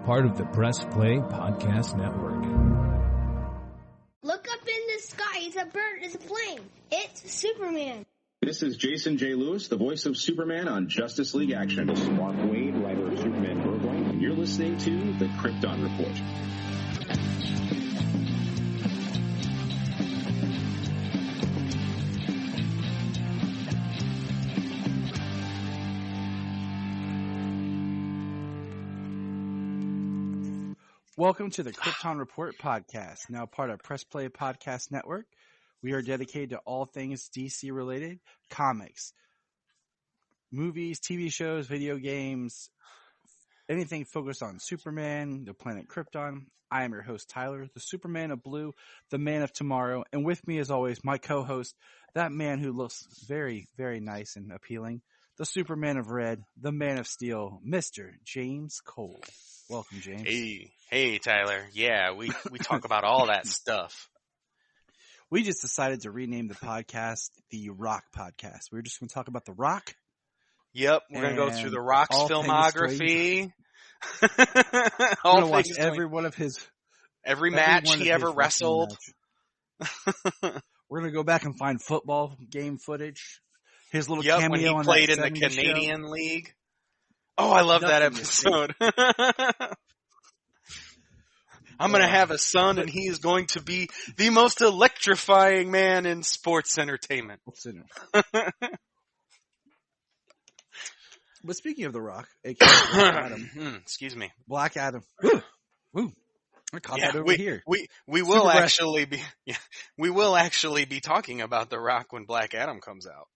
part of the Press Play Podcast Network. Look up in the sky. It's a bird. It's a plane. It's Superman. This is Jason J. Lewis, the voice of Superman on Justice League Action. This is Mark Wade, writer of Superman Burgoyne, and you're listening to the Krypton Report. Welcome to the Krypton Report podcast, now part of Press Play Podcast Network. We are dedicated to all things DC related, comics, movies, TV shows, video games, anything focused on Superman, the planet Krypton. I am your host, Tyler, the Superman of Blue, the man of tomorrow. And with me, as always, my co-host, that man who looks very, very nice and appealing, the Superman of Red, the man of steel, Mr. James Cole. Welcome, James. Hey, Tyler. Yeah, we talk about all that stuff. We just decided to rename the podcast the Rock Podcast. We were just going to talk about The Rock. Yep, we're going to go through The Rock's filmography. We're going to watch every match he ever wrestled. We're going to go back and find football game footage. His little cameo when he on played that in the 70s Canadian show. League. Oh, I love that episode. I'm going to have a son, and he is going to be the most electrifying man in sports entertainment. But speaking of The Rock, aka Black Adam. Excuse me. Black Adam. Woo. I caught that over here. We will actually be talking about The Rock when Black Adam comes out.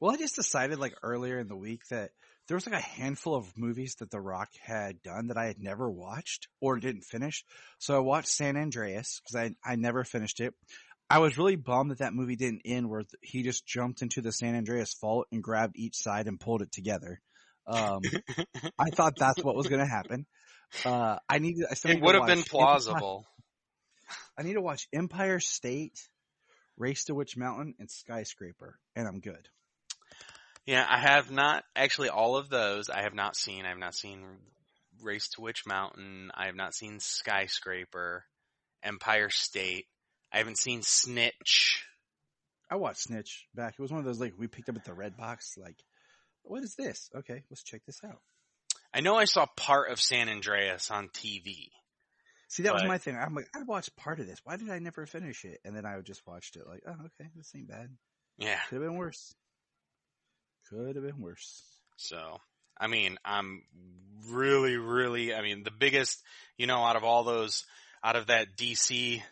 Well, I just decided earlier in the week that there was a handful of movies that The Rock had done that I had never watched or didn't finish. So I watched San Andreas because I never finished it. I was really bummed that movie didn't end where he just jumped into the San Andreas fault and grabbed each side and pulled it together. I thought that's what was going to happen. It would have been plausible. I need to watch Empire State, Race to Witch Mountain, and Skyscraper, and I'm good. Yeah, I have not, actually all of those I have not seen. I have not seen Race to Witch Mountain. I have not seen Skyscraper, Empire State. I haven't seen Snitch. I watched Snitch back. It was one of those, we picked up at the Red Box, what is this? Okay, let's check this out. I know I saw part of San Andreas on TV. See, that was my thing. I'm I'd watched part of this. Why did I never finish it? And then I just watched it oh, okay, this ain't bad. Yeah. Could have been worse. So, I'm really, the biggest, out of that DC,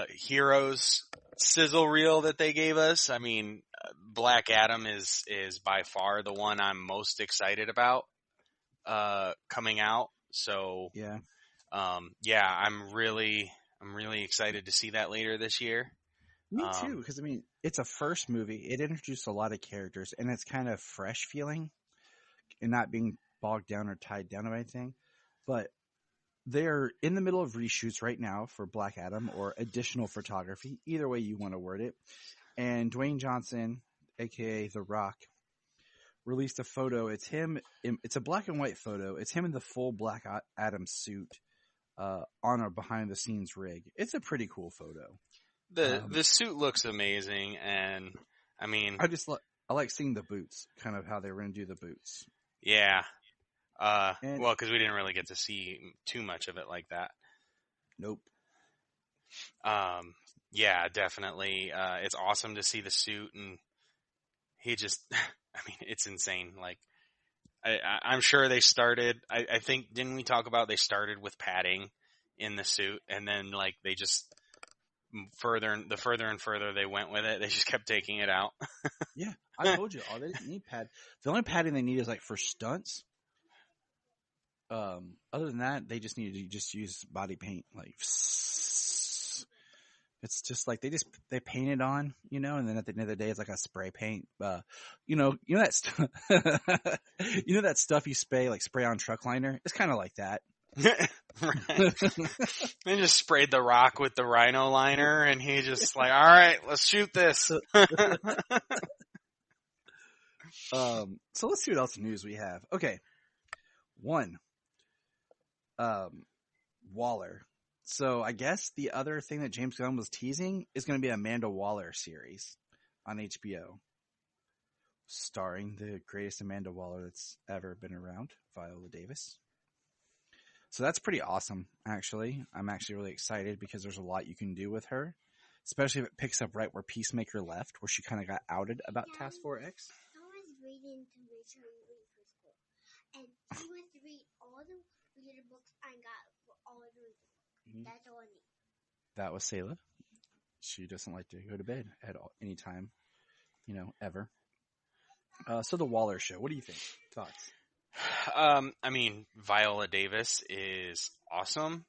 heroes sizzle reel that they gave us, Black Adam is by far the one I'm most excited about, coming out. So, I'm really excited to see that later this year. Me too, because it's a first movie. It introduced a lot of characters, and it's kind of fresh feeling, and not being bogged down or tied down by anything. But they're in the middle of reshoots right now for Black Adam or additional photography, either way you want to word it. And Dwayne Johnson, aka The Rock, released a photo. It's him. It's a black and white photo. It's him in the full Black Adam suit on a behind the scenes rig. It's a pretty cool photo. The suit looks amazing, and I like seeing the boots, kind of how they were going to do the boots. Yeah. Because we didn't really get to see too much of it like that. Nope. Yeah, definitely. It's awesome to see the suit, and he just, it's insane. I'm sure they started, I think, didn't we talk about they started with padding in the suit, and then, they just, further and further they went with it, they just kept taking it out. Yeah, I told you, they didn't need pad. The only padding they need is for stunts. Other than that, they just need to just use body paint. It's just they paint it on, and then at the end of the day, it's a spray paint. You know that that stuff you spray on truck liner. It's kind of like that. Right. They just sprayed The Rock with the Rhino liner, and he just all right, let's shoot this. So let's see what else news we have. Okay. 1. Waller. So I guess the other thing that James Gunn was teasing is going to be an Amanda Waller series on HBO, starring the greatest Amanda Waller that's ever been around, Viola Davis. So that's pretty awesome, actually. I'm actually really excited because there's a lot you can do with her, especially if it picks up right where Peacemaker left, where she kind of got outed about Task Force X. I was reading to Rachel for school, and she wants to read all the reader books I got for all of the reading. That's all I need. That was Selah. She doesn't like to go to bed at all, any time, ever. So the Waller show. What do you think? Thoughts? I mean, Viola Davis is awesome.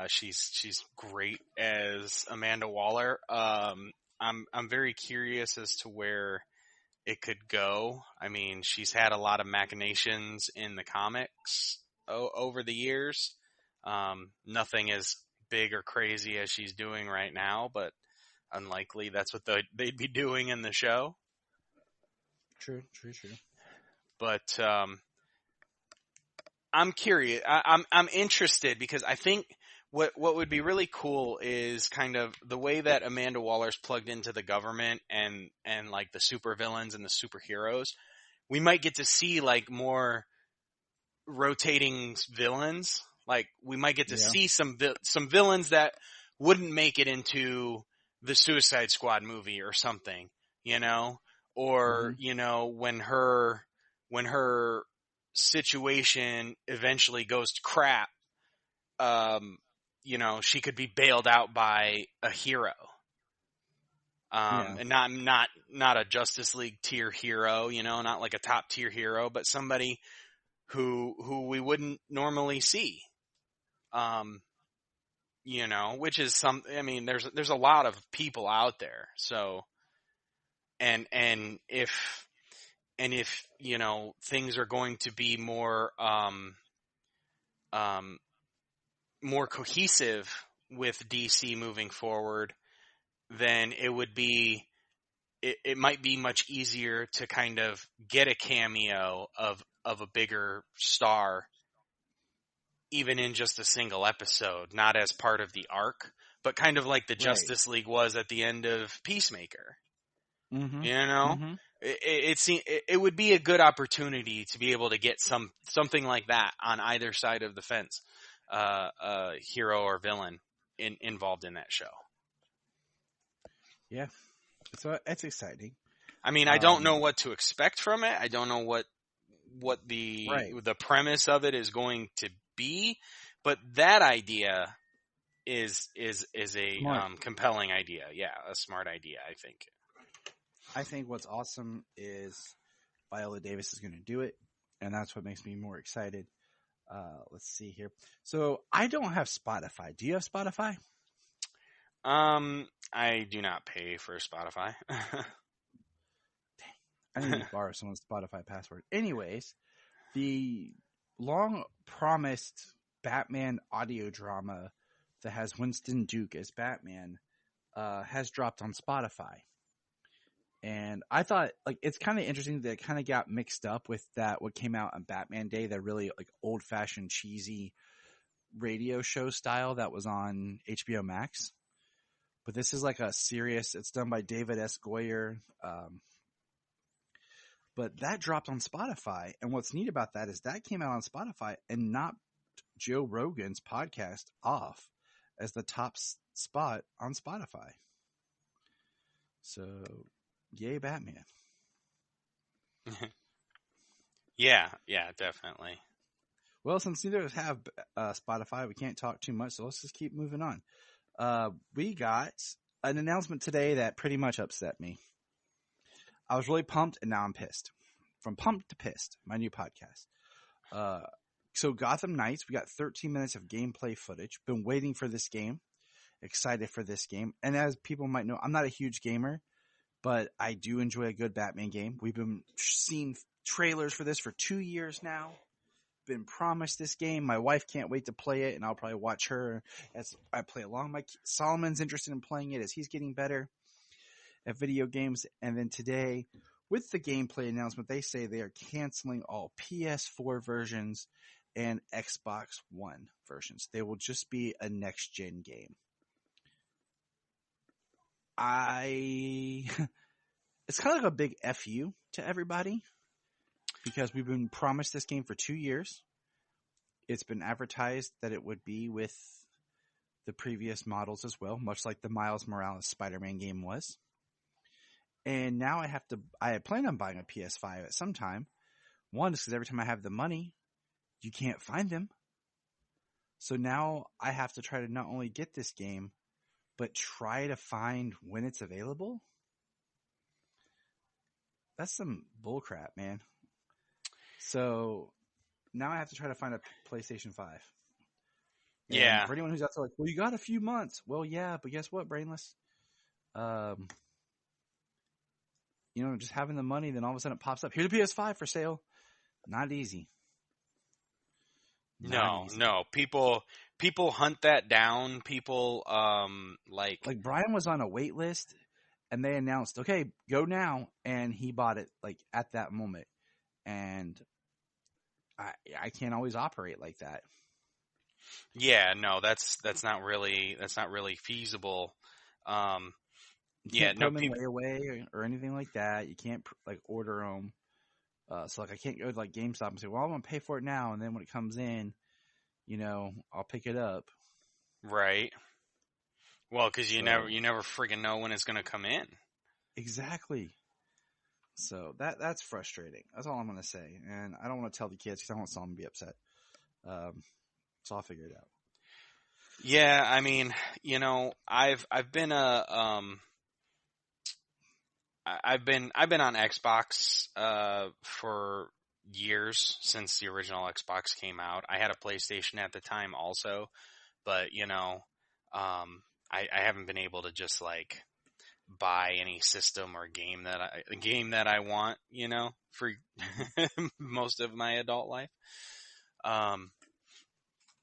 She's great as Amanda Waller. I'm very curious as to where it could go. I mean, she's had a lot of machinations in the comics over the years. Nothing as big or crazy as she's doing right now, but unlikely that's what they'd be doing in the show. True. But I'm curious. I'm interested because I think what would be really cool is kind of the way that Amanda Waller's plugged into the government and like the supervillains and the superheroes. We might get to see like more rotating villains. Like we might get to see some villains that wouldn't make it into the Suicide Squad movie or something, or when her situation eventually goes to crap, she could be bailed out by a hero, and not a Justice League tier hero, not like a top tier hero, but somebody who we wouldn't normally see. Which is there's a lot of people out there. So, and if things are going to be more cohesive with DC moving forward, then it might be much easier to kind of get a cameo of a bigger star, even in just a single episode, not as part of the arc, but kind of like the Justice League was at the end of Peacemaker. Mm-hmm. It would be a good opportunity to be able to get something like that on either side of the fence, a hero or villain involved in that show. Yeah, so it's exciting. I mean, I don't know what to expect from it. I don't know what the premise of it is going to be, but that idea is a compelling idea. Yeah, a smart idea, I think. I think what's awesome is Viola Davis is going to do it, and that's what makes me more excited. Let's see here. So I don't have Spotify. Do you have Spotify? I do not pay for Spotify. Dang. I need to borrow someone's Spotify password. Anyways, the long-promised Batman audio drama that has Winston Duke as Batman has dropped on Spotify. And I thought, it's kind of interesting that it kind of got mixed up with what came out on Batman Day, that really, old-fashioned, cheesy radio show style that was on HBO Max. But this is a serious, it's done by David S. Goyer. But that dropped on Spotify. And what's neat about that is that came out on Spotify and knocked Joe Rogan's podcast off as the top spot on Spotify. So, yay, Batman. Yeah, definitely. Well, since neither of us have Spotify, we can't talk too much, so let's just keep moving on. We got an announcement today that pretty much upset me. I was really pumped, and now I'm pissed. From pumped to pissed, my new podcast. So Gotham Knights, we got 13 minutes of gameplay footage. Been waiting for this game. Excited for this game. And as people might know, I'm not a huge gamer, but I do enjoy a good Batman game. We've been seeing trailers for this for 2 years now. Been promised this game. My wife can't wait to play it, and I'll probably watch her as I play along. Solomon's interested in playing it as he's getting better at video games. And then today, with the gameplay announcement, they say they are canceling all PS4 versions and Xbox One versions. They will just be a next-gen game. It's kind of like a big FU to everybody because we've been promised this game for 2 years. It's been advertised that it would be with the previous models as well, much like the Miles Morales Spider-Man game was. And now I plan on buying a PS5 at some time. One is because every time I have the money, you can't find them. So now I have to try to not only get this game, but try to find when it's available. That's some bullcrap, man. So now I have to try to find a PlayStation 5. And Yeah. for anyone who's out there like, well, you got a few months. Well, yeah, but guess what, Brainless? Just having the money, then all of a sudden it pops up. Here's a PS5 for sale. Not easy. No. People hunt that down. People like Brian was on a wait list, and they announced, okay, go now, and he bought it like at that moment. And I can't always operate like that. Yeah, no, that's not really feasible. You can't put them in layaway or anything like that. You can't order them. So I can't go to GameStop and say, well, I'm going to pay for it now. And then when it comes in, I'll pick it up. Right. Well, because you never freaking know when it's going to come in. Exactly. So that's frustrating. That's all I'm going to say. And I don't want to tell the kids because I want someone to be upset. So I'll figure it out. Yeah, I mean, I've been I've been on Xbox for years since the original Xbox came out. I had a PlayStation at the time also, but I haven't been able to just buy any system or game that I want, for most of my adult life.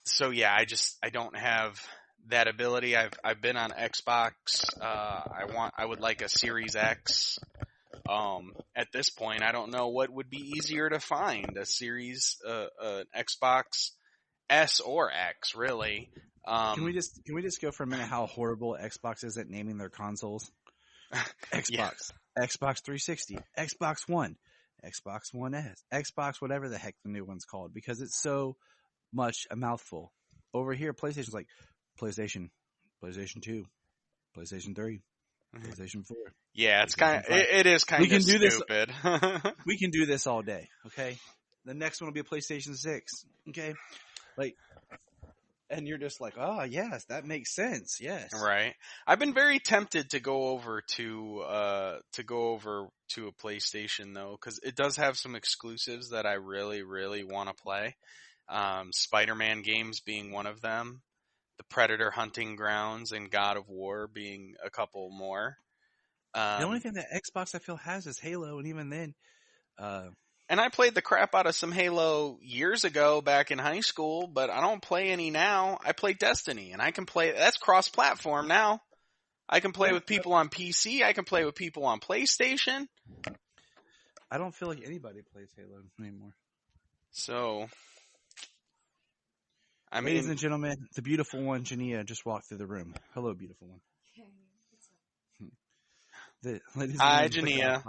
So yeah, I don't have that ability. I've been on Xbox. I would like a Series X. At this point, I don't know what would be easier to find, an Xbox S or X, really. Can we just go for a minute how horrible Xbox is at naming their consoles? Xbox, yeah. Xbox 360, Xbox One, Xbox One S, Xbox whatever the heck the new one's called, because it's so much a mouthful. Over here, PlayStation's like PlayStation 2, PlayStation 3, PlayStation 4. Yeah, it's it is kind of stupid. We can do this all day, okay? The next one will be a PlayStation 6, okay? And you're just like, oh, yes, that makes sense, yes. Right. I've been very tempted to go over to a PlayStation, though, because it does have some exclusives that I really, really want to play. Spider-Man games being one of them, the Predator Hunting Grounds and God of War being a couple more. The only thing that Xbox I feel has is Halo, and even then... And I played the crap out of some Halo years ago back in high school, but I don't play any now. I play Destiny, and I can play... That's cross-platform now. I can play with people on PC. I can play with people on PlayStation. I don't feel like anybody plays Halo anymore. So... Ladies and gentlemen, the beautiful one, Jania, just walked through the room. Hello, beautiful one. Hi, Jania.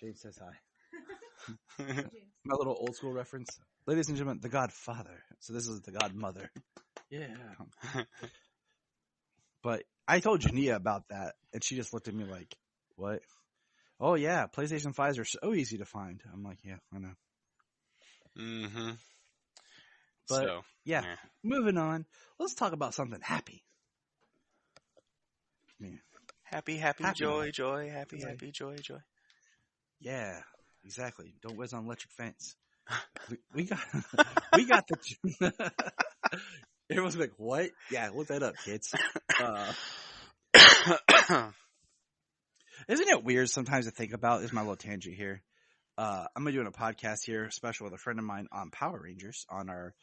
James says hi. My little old school reference. Ladies and gentlemen, the Godfather. So this is the Godmother. Yeah. But I told Jania about that, and she just looked at me like, what? Oh, yeah, PlayStation 5s are so easy to find. I'm like, yeah, I know. Mm-hmm. But, yeah, moving on. Let's talk about something happy. Yeah. Happy, joy, happy, joy. Yeah, exactly. Don't whiz on electric fence. We got the... Everyone's like, what? Yeah, look that up, kids. Isn't it weird sometimes to think about? This is my little tangent here. I'm going to be doing a podcast here, special with a friend of mine on Power Rangers on our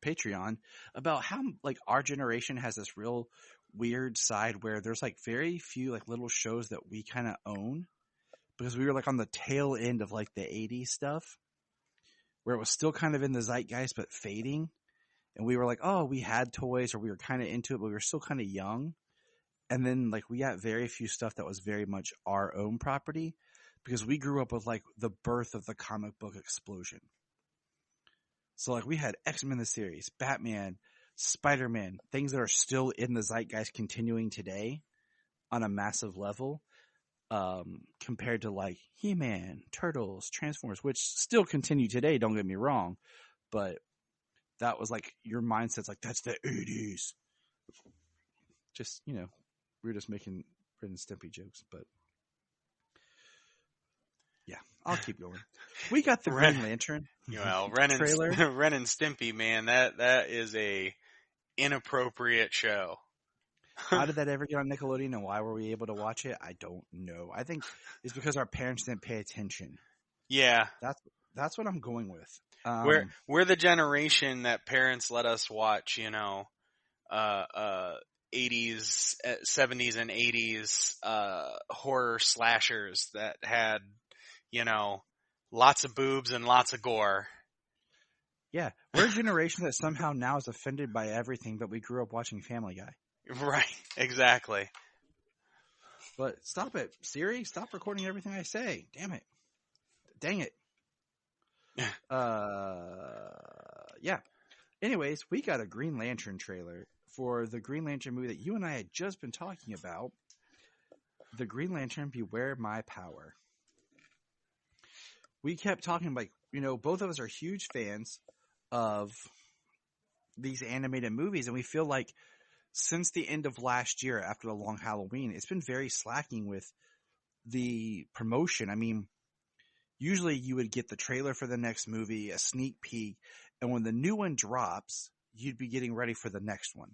Patreon, about how our generation has this real weird side where there's very few little shows that we kind of own because we were on the tail end of the 80s stuff. where it was still kind of in the zeitgeist but fading. And we were like, oh, we had toys or we were kind of into it, but we were still kind of young. And then like we got very few stuff that was very much our own property because we grew up with like the birth of the comic book explosion. So like we had X-Men the series, Batman, Spider-Man, things that are still in the zeitgeist continuing today on a massive level, compared to like He-Man, Turtles, Transformers, which still continue today, don't get me wrong, but that was like your mindset's like, that's the 80s. Just, you know, we were just making Ren and Stimpy jokes, but yeah, I'll keep going. We got the Green Lantern trailer. Ren and Stimpy, man, that is a inappropriate show. How did that ever get on Nickelodeon and why were we able to watch it? I don't know. I think it's because our parents didn't pay attention. Yeah. That's what I'm going with. We're the generation that parents let us watch, you know, 80s, 70s and 80s horror slashers that had, you know, lots of boobs and lots of gore. Yeah, we're a generation that somehow now is offended by everything, but we grew up watching Family Guy. Right, exactly. But stop it, Siri, stop recording everything I say. Damn it. Dang it. Yeah. Anyways, we got a Green Lantern trailer for the Green Lantern movie that you and I had just been talking about. The Green Lantern Beware My Power. We kept talking like, you know, both of us are huge fans of these animated movies, and we feel like since the end of last year after the long Halloween, it's been very slacking with the promotion. I mean, usually you would get the trailer for the next movie, a sneak peek, and when the new one drops, you'd be getting ready for the next one.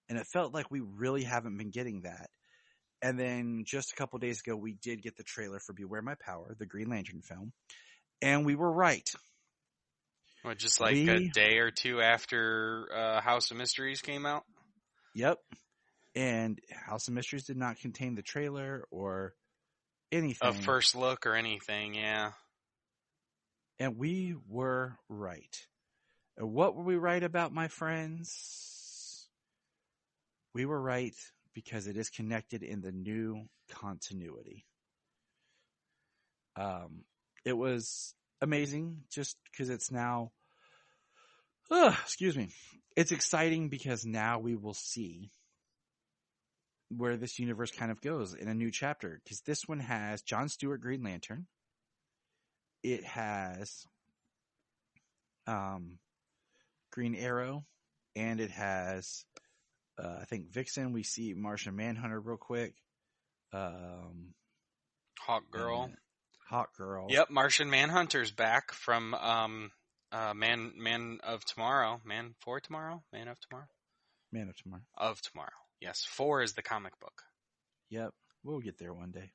And it felt like we really haven't been getting that. And then just a couple days ago, we did get the trailer for Beware My Power, the Green Lantern film. And we were right. Well, just like a day or two after House of Mysteries came out? Yep. And House of Mysteries did not contain the trailer or anything. A first look or anything, yeah. And we were right. And what were we right about, my friends? We were right because it is connected in the new continuity. It was amazing just because it's now, excuse me. It's exciting because now we will see where this universe kind of goes in a new chapter. Because this one has John Stewart Green Lantern. It has Green Arrow. And it has, I think, Vixen. We see Martian Manhunter real quick. Hawkgirl. Hawkgirl. Yep, Martian Manhunter's back from Man of Tomorrow. Man for Tomorrow? Man of Tomorrow? Man of Tomorrow. Of Tomorrow. Yes, 4 is the comic book. Yep, we'll get there one day.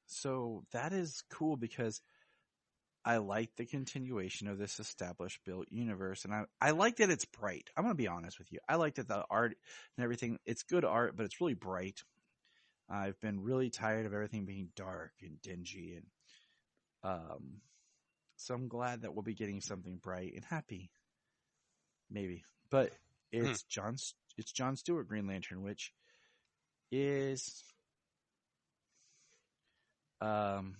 So that is cool because I like the continuation of this established built universe, and I like that it's bright. I'm going to be honest with you. I like that the art and everything, it's good art, but it's really bright. I've been really tired of everything being dark and dingy, and so I'm glad that we'll be getting something bright and happy. Maybe. But it's John Stewart Green Lantern, which is awesome.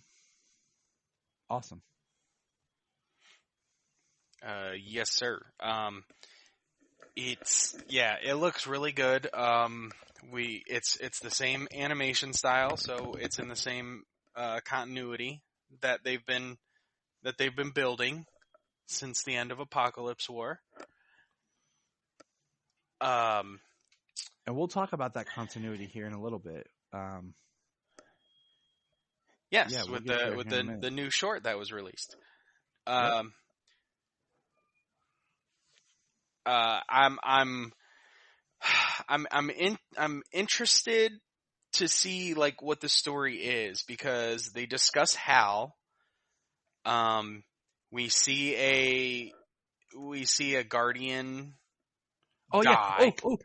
Yes, sir. It looks really good. It's the same animation style, so it's in the same continuity that they've been building since the end of Apocalypse War. And we'll talk about that continuity here in a little bit. Yes, yeah, with the new short that was released. Yep. I'm interested to see like what the story is because they discuss Hal. We see a Guardian. Oh die. Yeah.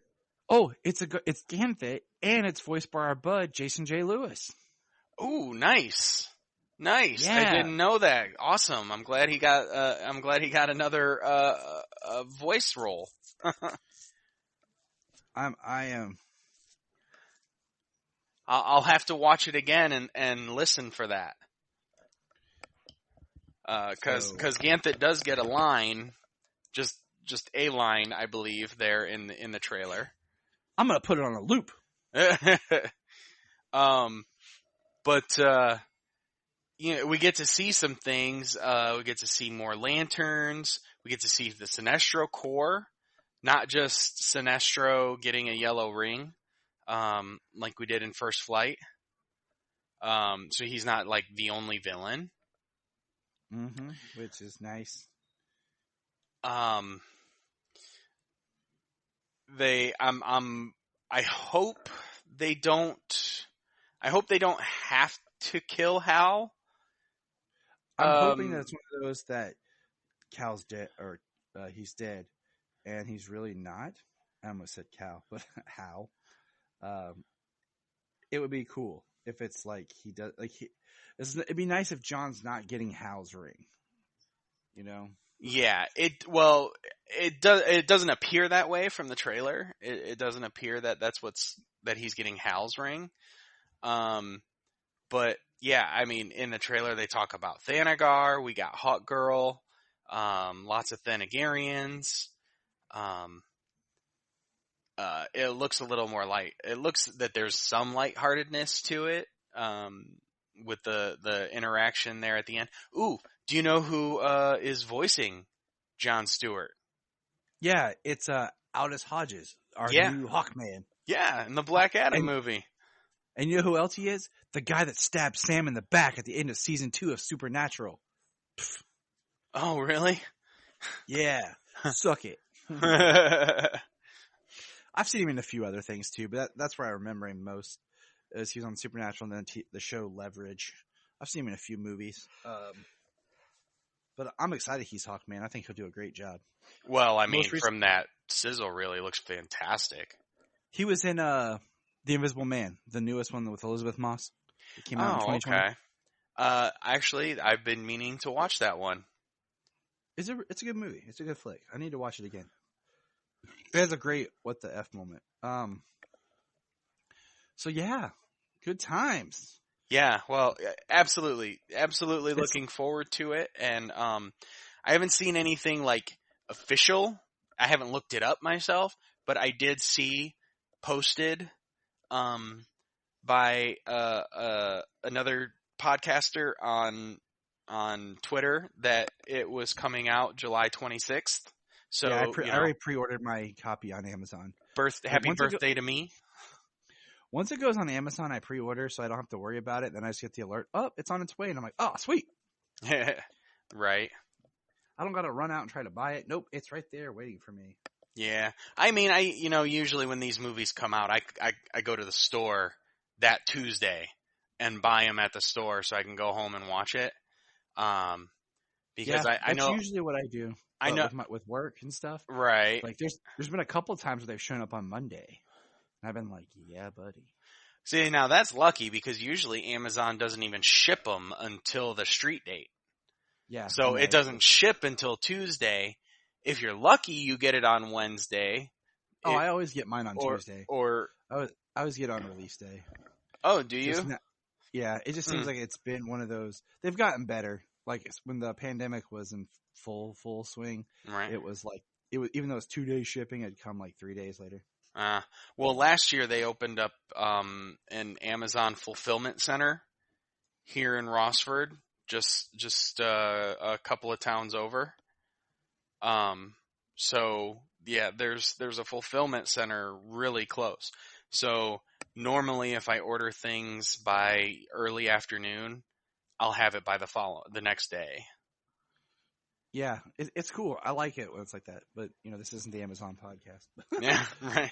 It's Ganthet and it's voiced by our bud Jason J. Lewis. Ooh, nice. Nice. Yeah. I didn't know that. Awesome. I'm glad he got another voice role. I am. I'll have to watch it again and listen for that. Cause Ganthet does get a line, just a line, I believe, there in the trailer. I'm gonna put it on a loop. But we get to see some things. We get to see more lanterns. We get to see the Sinestro Corps, not just Sinestro getting a yellow ring, like we did in First Flight. So he's not like the only villain. Mm-hmm. Which is nice. I hope they don't have to kill Hal. I'm hoping that it's one of those that Cal's dead, or he's dead, and he's really not. I almost said Cal, but Hal. It would be cool if it's like he does. It'd be nice if John's not getting Hal's ring. You know? Yeah. It doesn't appear that way from the trailer. It doesn't appear that he's getting Hal's ring. But yeah, I mean, in the trailer they talk about Thanagar. We got Hawk Girl. Lots of Thanagarians. It looks a little more light. It looks that there's some lightheartedness to it. With the interaction there at the end. Ooh, do you know who is voicing Jon Stewart? Yeah, it's Aldous Hodges, our new Hawkman. Yeah, in the Black Adam movie. And you know who else he is? The guy that stabbed Sam in the back at the end of season 2 of Supernatural. Pfft. Oh, really? Yeah, suck it. I've seen him in a few other things too, but that's where I remember him most. Is he was on Supernatural and then the show Leverage. I've seen him in a few movies. But I'm excited he's Hawkman. I think he'll do a great job. Well, I mean, from that sizzle really looks fantastic. He was in The Invisible Man, the newest one with Elizabeth Moss. It came out in 2020. Okay. Actually, I've been meaning to watch that one. It's a good movie. It's a good flick. I need to watch it again. It has a great what the F moment. So yeah, good times. Yeah, well, absolutely looking forward to it. And I haven't seen anything like official. I haven't looked it up myself, but I did see posted by another podcaster on Twitter that it was coming out July 26th. So yeah, I already pre-ordered my copy on Amazon. Happy birthday to me. Once it goes on Amazon, I pre-order so I don't have to worry about it. Then I just get the alert. Oh, it's on its way. And I'm like, oh, sweet. Right. I don't got to run out and try to buy it. Nope. It's right there waiting for me. Yeah. I mean, usually when these movies come out, I go to the store that Tuesday and buy them at the store so I can go home and watch it. Because I know that's usually what I do. I know with work and stuff. Right. Like there's been a couple of times where they've shown up on Monday. And I've been like, yeah, buddy. See, now that's lucky because usually Amazon doesn't even ship them until the street date. Yeah. So it doesn't ship until Tuesday. If you're lucky, you get it on Wednesday. Oh, I always get mine on Tuesday. Or I always get on release day. Oh, do you? Yeah, it just seems like it's been one of those. They've gotten better. Like when the pandemic was in full swing, right? It was like even though it's 2 days shipping, it'd come like 3 days later. Well, last year they opened up an Amazon fulfillment center here in Rossford, just a couple of towns over. So yeah, there's a fulfillment center really close. So normally if I order things by early afternoon, I'll have it by the next day. Yeah, it's cool. I like it when it's like that. But, this isn't the Amazon podcast. Yeah, right.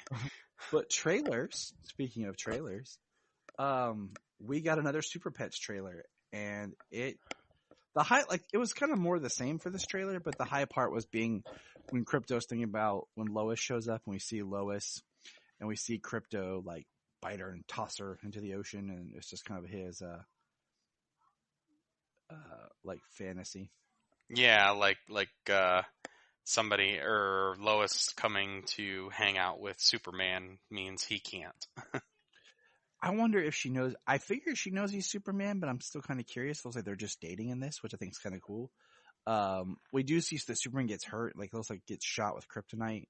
But trailers, speaking of trailers, we got another Super Pets trailer. And it was kind of more the same for this trailer, but the high part was being when Krypto's thinking about when Lois shows up and we see Lois and we see Krypto like bite her and toss her into the ocean. And it's just kind of his, like fantasy. Yeah, like somebody or Lois coming to hang out with Superman means he can't. I wonder if she knows. I figure she knows he's Superman, but I'm still kind of curious. Looks like they're just dating in this, which I think is kind of cool. We do see that Superman gets hurt, like looks like gets shot with kryptonite.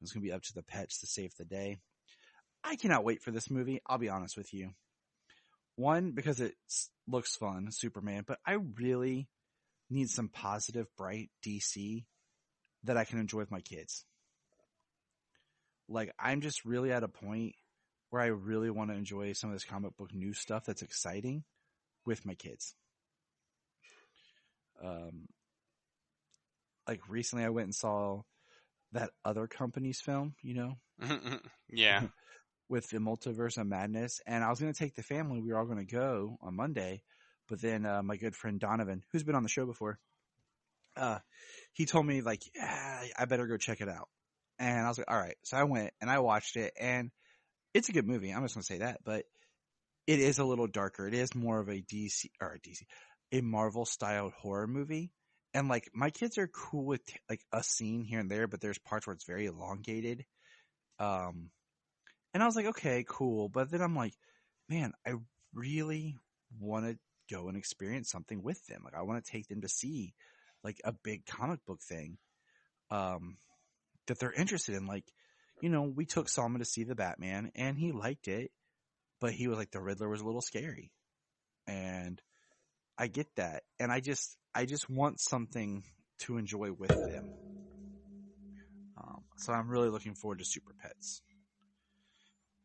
It's gonna be up to the pets to save the day. I cannot wait for this movie. I'll be honest with you. One, because it looks fun, Superman, but I really need some positive, bright DC that I can enjoy with my kids. Like, I'm just really at a point where I really want to enjoy some of this comic book new stuff that's exciting with my kids. Like recently I went and saw that other company's film, you know? Yeah. With the Multiverse of Madness. And I was going to take the family. We were all going to go on Monday. But then my good friend Donovan, who's been on the show before, he told me, like, I better go check it out. And I was like, all right. So I went and I watched it. And it's a good movie. I'm just going to say that. But it is a little darker. It is more of a a Marvel-styled horror movie. And, like, my kids are cool with, like, a scene here and there. But there's parts where it's very elongated. And I was like, okay, cool. But then I'm like, man, I really want to go and experience something with them. Like, I want to take them to see, like, a big comic book thing that they're interested in. Like, you know, we took Salma to see the Batman, and he liked it. But he was like, the Riddler was a little scary. And I get that. And I just want something to enjoy with them. So I'm really looking forward to Super Pets.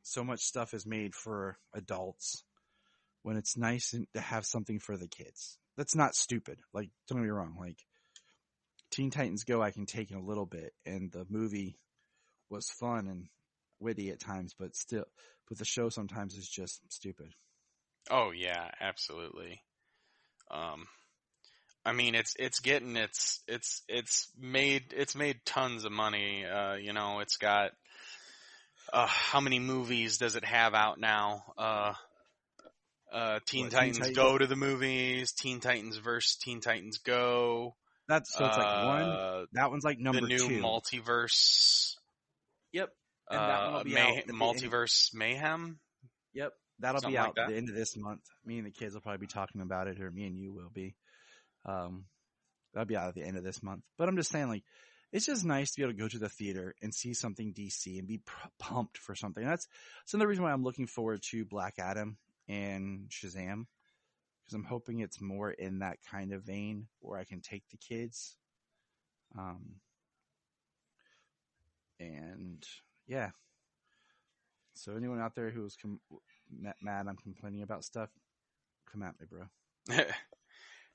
So much stuff is made for adults when it's nice to have something for the kids. That's not stupid. Like, don't get me wrong. Like, Teen Titans Go, I can take in a little bit, and the movie was fun and witty at times, but the show sometimes is just stupid. Oh yeah, absolutely. I mean, it's made tons of money. You know, it's got, how many movies does it have out now? Teen Titans Go to the movies, Teen Titans vs. Teen Titans Go. It's like one. That one's like number 2. The new multiverse. Yep. And that one will be out. Multiverse Mayhem. Yep. That'll Something be out like at the end of this month. Me and the kids will probably be talking about it, or me and you will be. That'll be out at the end of this month. But I'm just saying, like, it's just nice to be able to go to the theater and see something DC and be pumped for something. That's another reason why I'm looking forward to Black Adam and Shazam, because I'm hoping it's more in that kind of vein where I can take the kids. And yeah. So anyone out there who's mad I'm complaining about stuff, come at me, bro.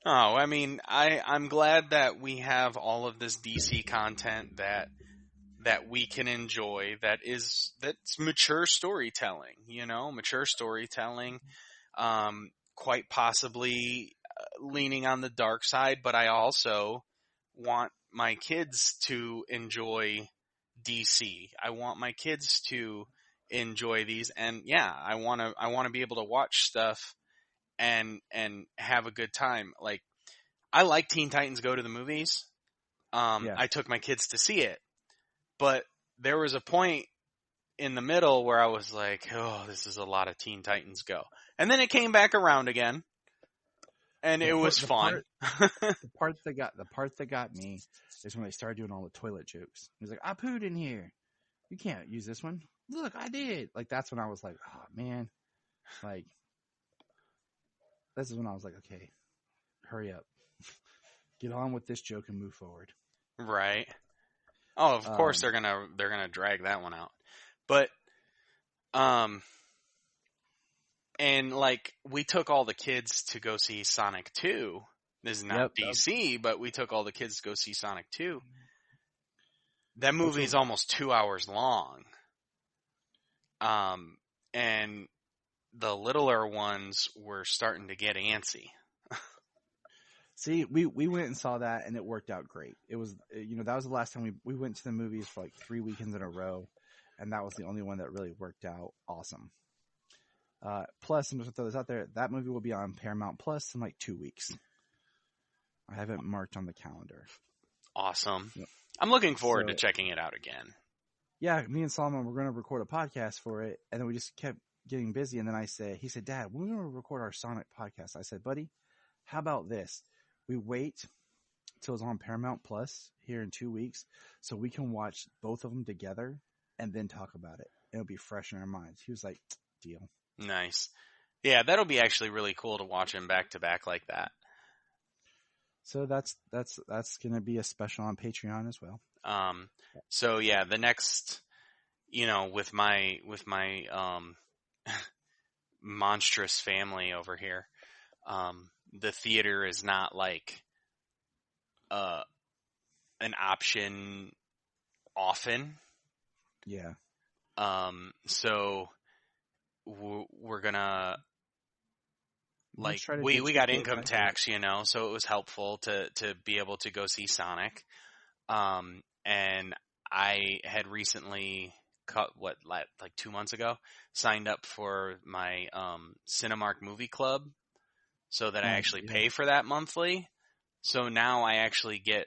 Oh, I mean, I'm glad that we have all of this DC content that we can enjoy. That's mature storytelling, you know, quite possibly leaning on the dark side, but I also want my kids to enjoy DC. I want my kids to enjoy these, and yeah, I want to be able to watch stuff and have a good time. Like, I like Teen Titans Go to the movies. Yeah. I took my kids to see it, but there was a point in the middle where I was like, oh, this is a lot of Teen Titans Go. And then it came back around again, and it was fun. The part that got me is when they started doing all the toilet jokes. He was like, I pooed in here. You can't use this one. Look, I did. Like, that's when I was like, oh man. Like, this is when I was like, okay, hurry up. Get on with this joke and move forward. Right. Oh, of course they're gonna drag that one out. But and like, we took all the kids to go see Sonic 2. This is not DC, but we took all the kids to go see Sonic 2. That movie is almost 2 hours long. And the littler ones were starting to get antsy. See, we went and saw that, and it worked out great. It was, you know, that was the last time we went to the movies for like 3 weekends in a row, and that was the only one that really worked out awesome. Plus, I'm just going to throw this out there, that movie will be on Paramount Plus in like 2 weeks. I have it marked on the calendar. Awesome. Yep. I'm looking forward to So- checking it out again. Yeah, me and Solomon were going to record a podcast for it, and then we just kept getting busy. And then he said, Dad, when are we going to record our Sonic podcast? I said, buddy, how about this? We wait till it's on Paramount Plus here in 2 weeks so we can watch both of them together and then talk about it. It'll be fresh in our minds. He was like, deal. Nice. Yeah, that'll be actually really cool to watch them back to back like that. So that's going to be a special on Patreon as well. So yeah, the next, with my monstrous family over here, the theater is not like, an option often. Yeah. So we're gonna, like, try to we ditch got the income theater. tax, so it was helpful to be able to go see Sonic. And I had recently like 2 months ago, signed up for my, Cinemark movie club so that I actually pay for that monthly. So now I actually get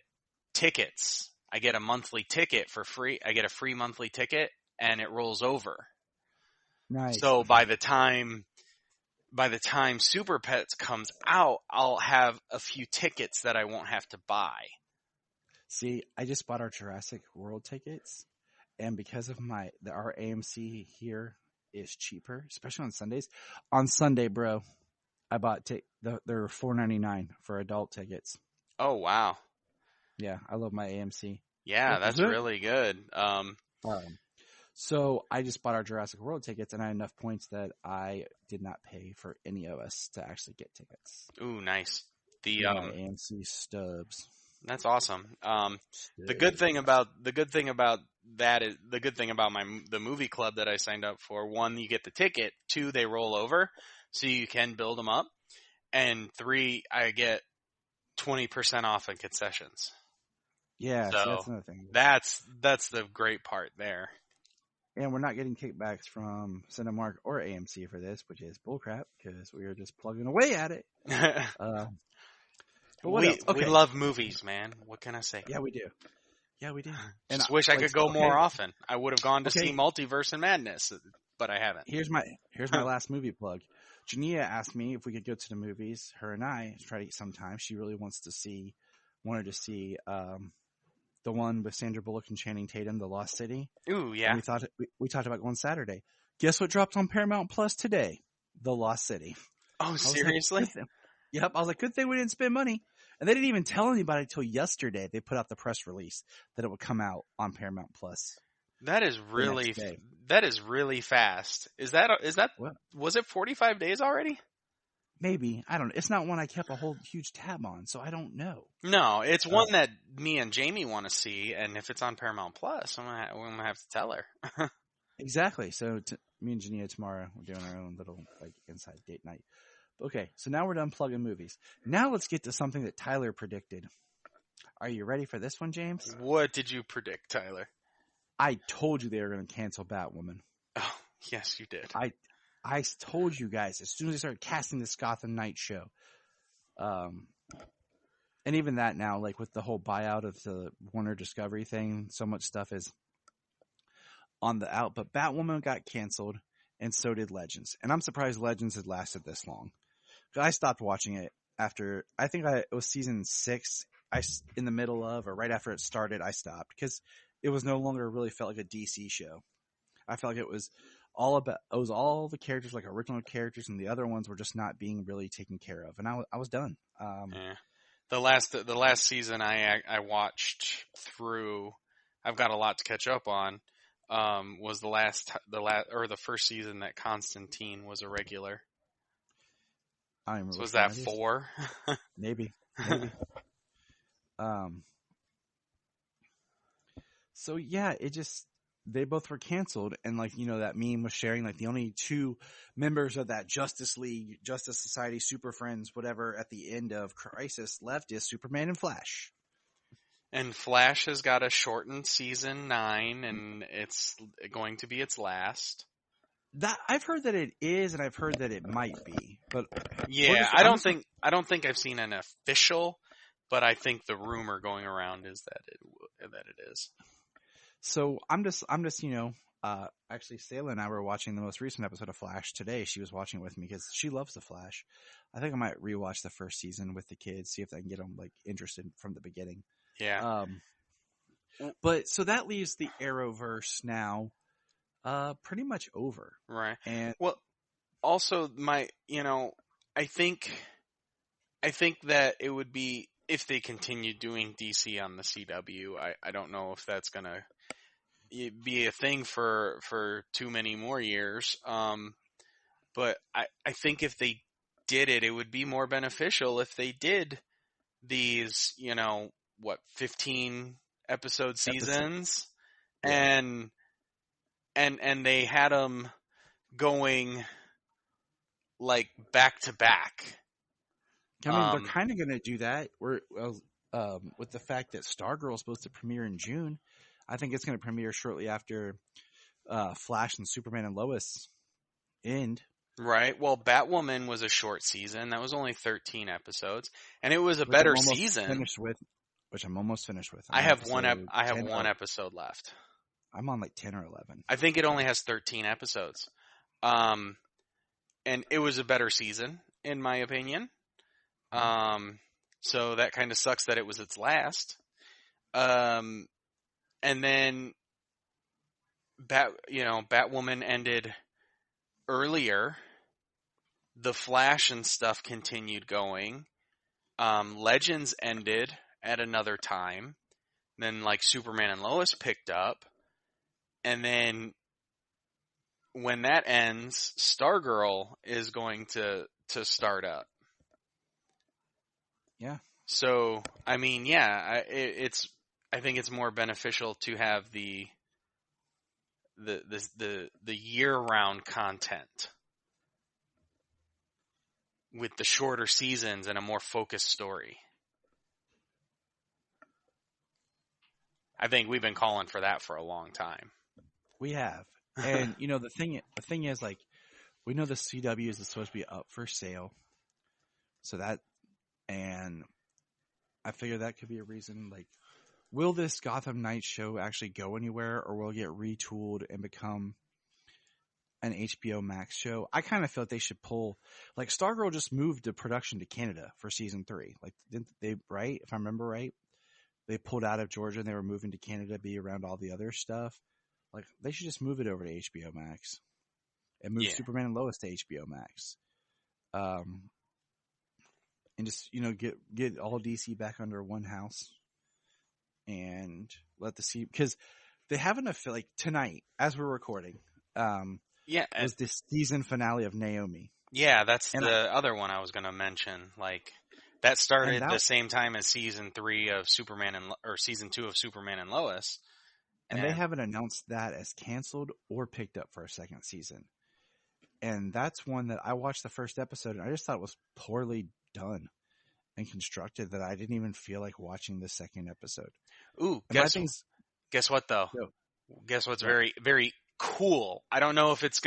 tickets. I get a monthly ticket for free. I get a free monthly ticket and it rolls over. Nice. So by the time Super Pets comes out, I'll have a few tickets that I won't have to buy. See, I just bought our Jurassic World tickets, and because of our AMC here is cheaper, especially on Sundays. On Sunday, bro, I bought they're $4.99 for adult tickets. Oh wow. Yeah, I love my AMC. Yeah, that's really good. So I just bought our Jurassic World tickets, and I had enough points that I did not pay for any of us to actually get tickets. Ooh, nice. My AMC stubs. That's awesome. The good thing about that is the movie club that I signed up for. 1, you get the ticket. 2, they roll over, so you can build them up. And 3, I get 20% off in concessions. Yeah, so that's another thing. That's the great part there. And we're not getting kickbacks from Cinemark or AMC for this, which is bullcrap because we are just plugging away at it. But what else? Okay. We love movies, man. What can I say? Yeah, we do. And Just wish I could go more often. I would have gone to Okay. see Multiverse and Madness, but I haven't. Here's my last movie plug. Jania asked me if we could go to the movies. Her and I try to eat sometime. She really wanted to see the one with Sandra Bullock and Channing Tatum, The Lost City. Ooh, yeah. And we talked about going Saturday. Guess what dropped on Paramount Plus today? The Lost City. Oh, seriously? Yep. I was like, good thing we didn't spend money. And they didn't even tell anybody until yesterday. They put out the press release that it would come out on Paramount Plus. That is really fast. Is that What? Was it 45 days already? Maybe. I don't know. It's not one I kept a whole huge tab on, so I don't know. No, it's one that me and Jamie want to see, and if it's on Paramount Plus, I'm gonna have to tell her. Exactly. So me and Jania tomorrow, we're doing our own little inside date night. Okay, so now we're done plugging movies. Now let's get to something that Tyler predicted. Are you ready for this one, James? What did you predict, Tyler? I told you they were going to cancel Batwoman. Oh, yes, you did. I told you guys as soon as they started casting this Gotham Knight show. And even that now, like with the whole buyout of the Warner Discovery thing, so much stuff is on the out. But Batwoman got canceled, and so did Legends. And I'm surprised Legends had lasted this long. I stopped watching it after, it was season 6. In the middle of, or right after it started, I stopped because it was no longer really felt like a DC show. I felt like it was all the characters, like original characters, and the other ones were just not being really taken care of. And I was done. Yeah. The last season I watched through, I've got a lot to catch up on. Was the first season that Constantine was a regular. So was that 4? Maybe. So yeah, they both were canceled, and that meme was sharing the only 2 members of that Justice League, Justice Society, Super Friends, whatever, at the end of Crisis left is Superman and Flash. And Flash has got a shortened season 9, and it's going to be its last. That I've heard that it is, and I've heard that it might be, but yeah, I don't think I've seen an official but I think the rumor going around is that it is. So I'm just actually Sayla and I were watching the most recent episode of Flash today. She was watching it with me because she loves the Flash. I think I might rewatch the first season with the kids, see if I can get them like interested from the beginning. Yeah. But so that leaves the Arrowverse now, pretty much over. Right. And well, also I think that it would be, if they continue doing DC on the CW, I don't know if that's gonna be a thing for too many more years. But I think if they did it, it would be more beneficial if they did these, 15 episode seasons, Yeah. and they had them going like back to back. I mean, they're kind of going to do that. With the fact that Stargirl is supposed to premiere in June, I think it's going to premiere shortly after Flash and Superman and Lois end. Right. Well, Batwoman was a short season. That was only 13 episodes, and it was a better season. Which I'm almost finished with. I have one episode left. I'm on like 10 or 11. I think it only has 13 episodes. And it was a better season, in my opinion. So that kind of sucks that it was its last. And then Batwoman ended earlier. The Flash and stuff continued going. Legends ended at another time. Then like Superman and Lois picked up. And then when that ends, Stargirl is going to start up. Yeah. So, I mean, yeah, I think it's more beneficial to have the year-round content with the shorter seasons and a more focused story. I think we've been calling for that for a long time. We have. And, the thing is, like, we know the CW is supposed to be up for sale. So and I figure that could be a reason. Like, will this Gotham Knights show actually go anywhere, or will it get retooled and become an HBO Max show? I kind of feel like they should pull, like, Stargirl just moved the production to Canada for season 3. Like, didn't they, right? If I remember right, they pulled out of Georgia and they were moving to Canada to be around all the other stuff. Like, they should just move it over to HBO Max and move Superman and Lois to HBO Max. And just, get all DC back under one house and let the see, because they haven't like tonight as we're recording. Was this season finale of Naomi. Yeah, that's the other one I was going to mention. Like, that started the same time as season 3 of Superman or season 2 of Superman and Lois. And they haven't announced that as canceled or picked up for a second season. And that's one that I watched the first episode and I just thought it was poorly done and constructed that I didn't even feel like watching the second episode. Ooh, guess what though? Guess what's very, very cool. I don't know if it's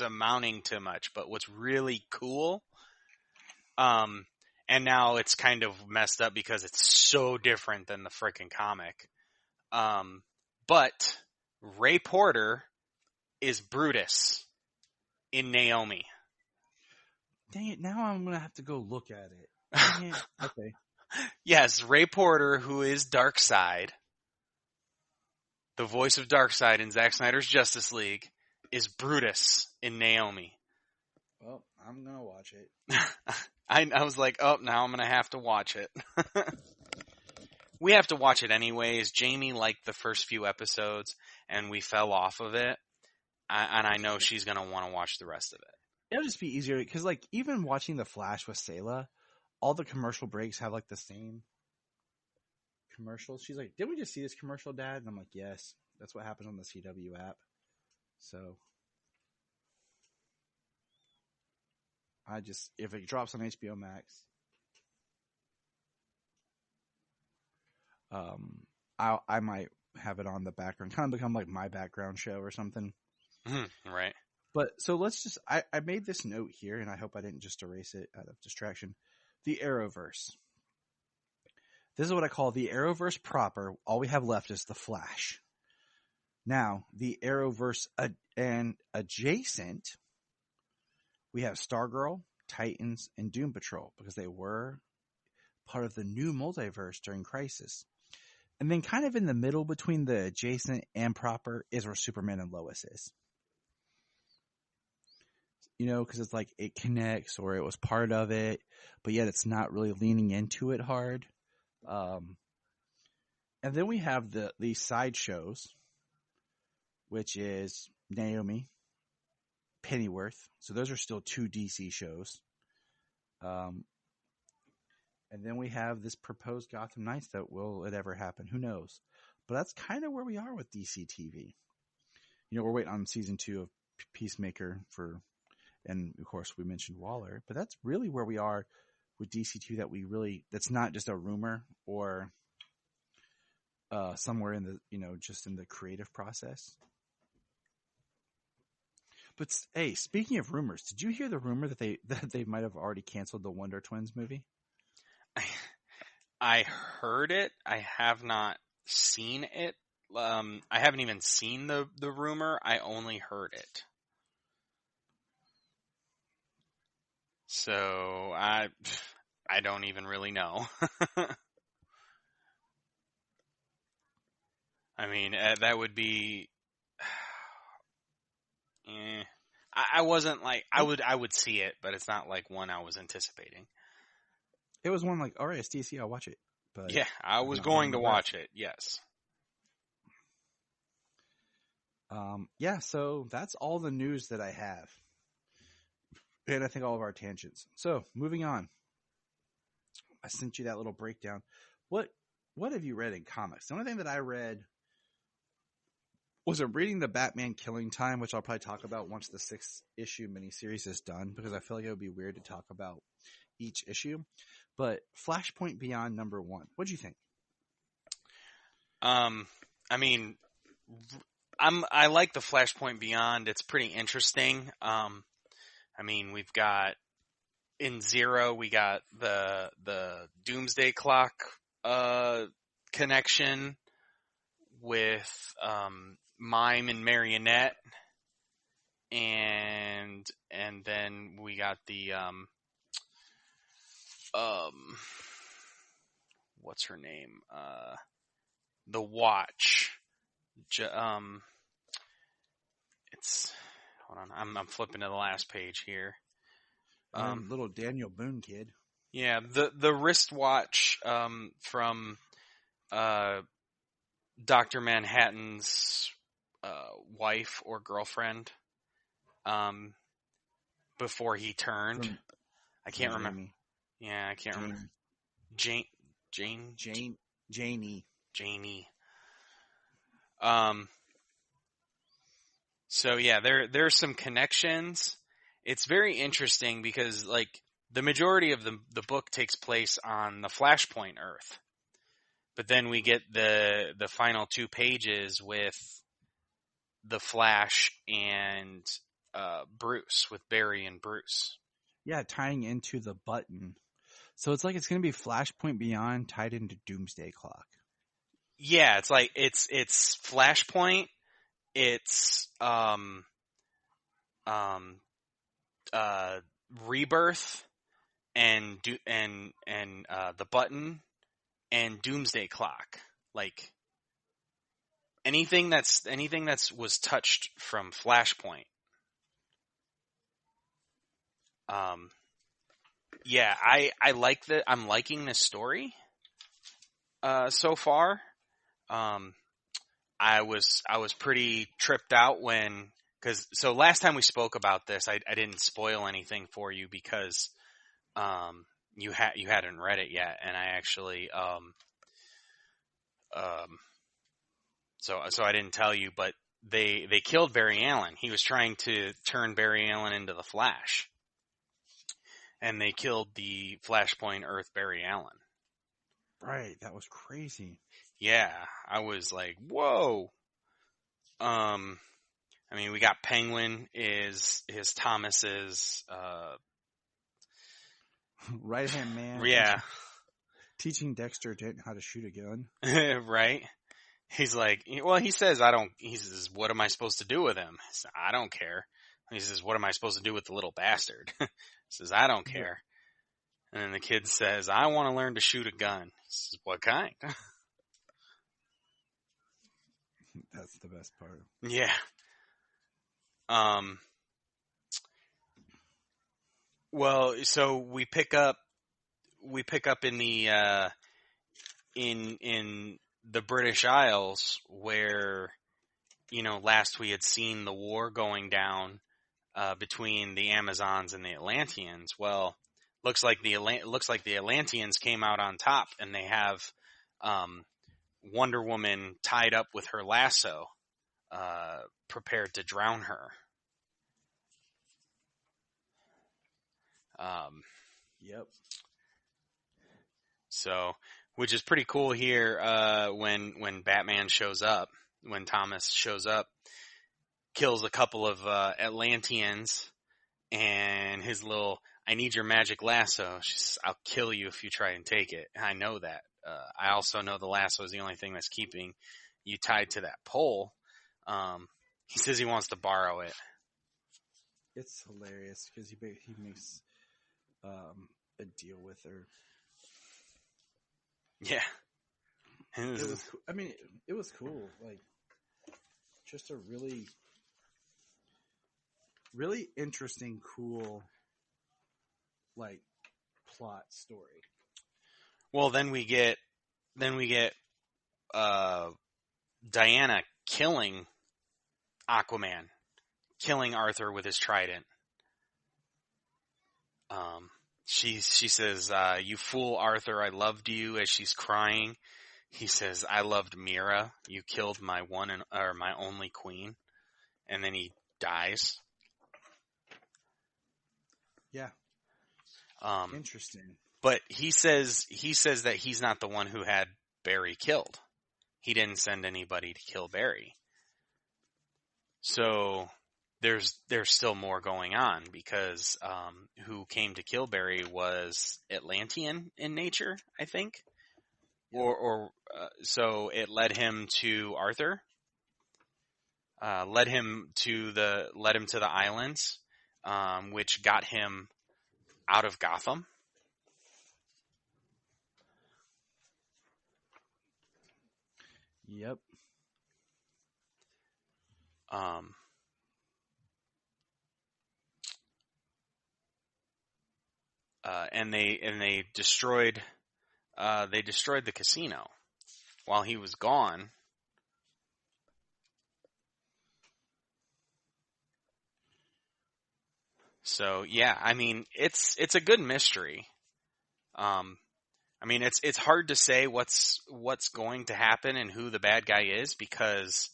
amounting to much, but what's really cool, and now it's kind of messed up because it's so different than the frickin' comic. But Ray Porter is Brutus in Naomi. Dang it, now I'm going to have to go look at it. Dang it. Okay. Yes, Ray Porter, who is Darkseid, the voice of Darkseid in Zack Snyder's Justice League, is Brutus in Naomi. Well, I'm going to watch it. I was like, oh, now I'm going to have to watch it. We have to watch it anyways. Jamie liked the first few episodes, and we fell off of it. And I know she's going to want to watch the rest of it. It'll just be easier, because, like, even watching The Flash with Sayla, all the commercial breaks have, like, the same commercials. She's like, didn't we just see this commercial, Dad? And I'm like, yes. That's what happens on the CW app. So, if it drops on HBO Max, I might have it on the background, kind of become like my background show or something. Right. But so let's just, I made this note here and I hope I didn't just erase it out of distraction. The Arrowverse. This is what I call the Arrowverse proper. All we have left is the Flash. Now, the Arrowverse and adjacent, we have Stargirl, Titans, and Doom Patrol because they were part of the new multiverse during Crisis. And then kind of in the middle between the adjacent and proper is where Superman and Lois is. You know, because it's like it connects or it was part of it, but yet it's not really leaning into it hard. And then we have these side shows, which is Naomi, Pennyworth. So those are still 2 DC shows. And then we have this proposed Gotham Knights that will it ever happen? Who knows? But that's kind of where we are with DC TV. You know, we're waiting on season 2 of Peacemaker and of course we mentioned Waller, but that's really where we are with DC2 that's not just a rumor or somewhere in the, you know, just in the creative process. But hey, speaking of rumors, did you hear the rumor that they might have already canceled the Wonder Twins movie? I heard it. I have not seen it. I haven't even seen the rumor. I only heard it. So I don't even really know. I mean, that would be. I wasn't like I would see it, but it's not like one I was anticipating. It was one like, all right, it's DC, I'll watch it. But yeah, I was going to watch it. Yes. Yeah, so that's all the news that I have. And I think all of our tangents. So, moving on. I sent you that little breakdown. What have you read in comics? The only thing that I read was reading the Batman Killing Time, which I'll probably talk about once the 6th issue miniseries is done, because I feel like it would be weird to talk about each issue. But Flashpoint Beyond #1. What'd you think? I mean, I like the Flashpoint Beyond. It's pretty interesting. I mean, we've got in Zero, we got the Doomsday Clock connection with Mime and Marionette, and then we got the what's her name? The Watch. It's hold on. I'm flipping to the last page here. Little Daniel Boone kid. Yeah, the wristwatch from Dr. Manhattan's wife or girlfriend before he turned. I can't remember. Yeah, I can't remember. Janie. So yeah, there's some connections. It's very interesting because like the majority of the book takes place on the Flashpoint Earth. But then we get the final 2 pages with the Flash and Bruce, with Barry and Bruce. Yeah, tying into the button. So it's like it's going to be Flashpoint Beyond tied into Doomsday Clock. Yeah, it's like it's Flashpoint, it's Rebirth and the button and Doomsday Clock. Like anything that's was touched from Flashpoint. Yeah, I'm liking this story so far. I was pretty tripped out so last time we spoke about this, I didn't spoil anything for you because you hadn't read it yet, and I actually so I didn't tell you, but they killed Barry Allen. He was trying to turn Barry Allen into the Flash. And they killed the Flashpoint Earth Barry Allen. Right, that was crazy. Yeah, I was like, whoa. I mean, we got Penguin is Thomas's right hand man. Yeah. Teaching Dexter Dent how to shoot a gun. Right? He's like, well, he says, he says, what am I supposed to do with him? He says, I don't care. He says, what am I supposed to do with the little bastard? He says, I don't care. And then the kid says, I want to learn to shoot a gun. He says, what kind? That's the best part. Yeah. Well, so we pick up in the, in the British Isles where, last we had seen the war going down, between the Amazons and the Atlanteans. Well, looks like the Atlanteans came out on top, and they have, Wonder Woman tied up with her lasso, prepared to drown her. Yep. So, which is pretty cool here, when Batman shows up, when Thomas shows up, kills a couple of, Atlanteans, and his little, I need your magic lasso. She says, I'll kill you if you try and take it. I know that. I also know the lasso is the only thing that's keeping you tied to that pole. He says he wants to borrow it. It's hilarious because he makes a deal with her. Yeah. It was. I mean, it was cool. Like, just a really, really interesting, cool, like, plot story. Well, then we get Diana killing Aquaman, killing Arthur with his trident. She says, you fool Arthur, I loved you, as she's crying. He says, I loved Mira, you killed my my only queen. And then he dies. Yeah. Interesting. But he says that he's not the one who had Barry killed. He didn't send anybody to kill Barry. So there's still more going on because who came to kill Barry was Atlantean in nature, I think. So it led him to Arthur. Led him to the islands, which got him out of Gotham. Yep. And they destroyed the casino while he was gone. So yeah, I mean it's a good mystery. I mean it's hard to say what's going to happen and who the bad guy is because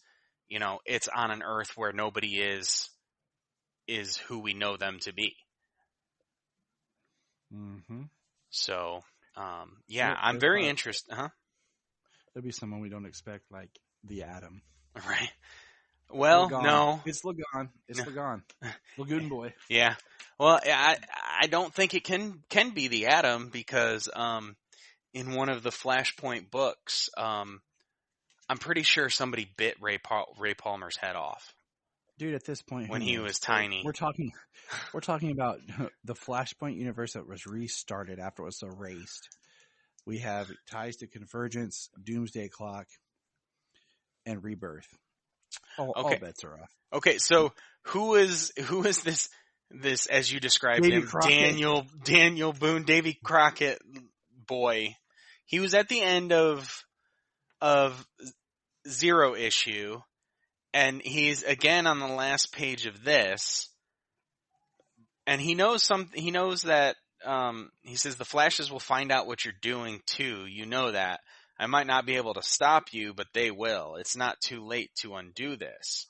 it's on an Earth where nobody is who we know them to be. Mm-hmm. So yeah, I'm very interested. Huh? There'll be someone we don't expect, like the Atom. Right. Well, Lagon. no. It's Lagon. It's Lagon. Lagoon Boy. Yeah. Well, I don't think it can be the Atom because in one of the Flashpoint books, I'm pretty sure somebody bit Ray Palmer's head off. Dude, at this point, when he was tiny. We're talking about the Flashpoint universe that was restarted after it was erased. We have ties to Convergence, Doomsday Clock, and Rebirth. All bets are off. Okay, so who is this as you described Davy him, Crockett. Daniel Boone, Davy Crockett boy? He was at the end of Zero Issue, and he's again on the last page of this, and he knows that he says the Flashes will find out what you're doing too. You know that. I might not be able to stop you, but they will. It's not too late to undo this.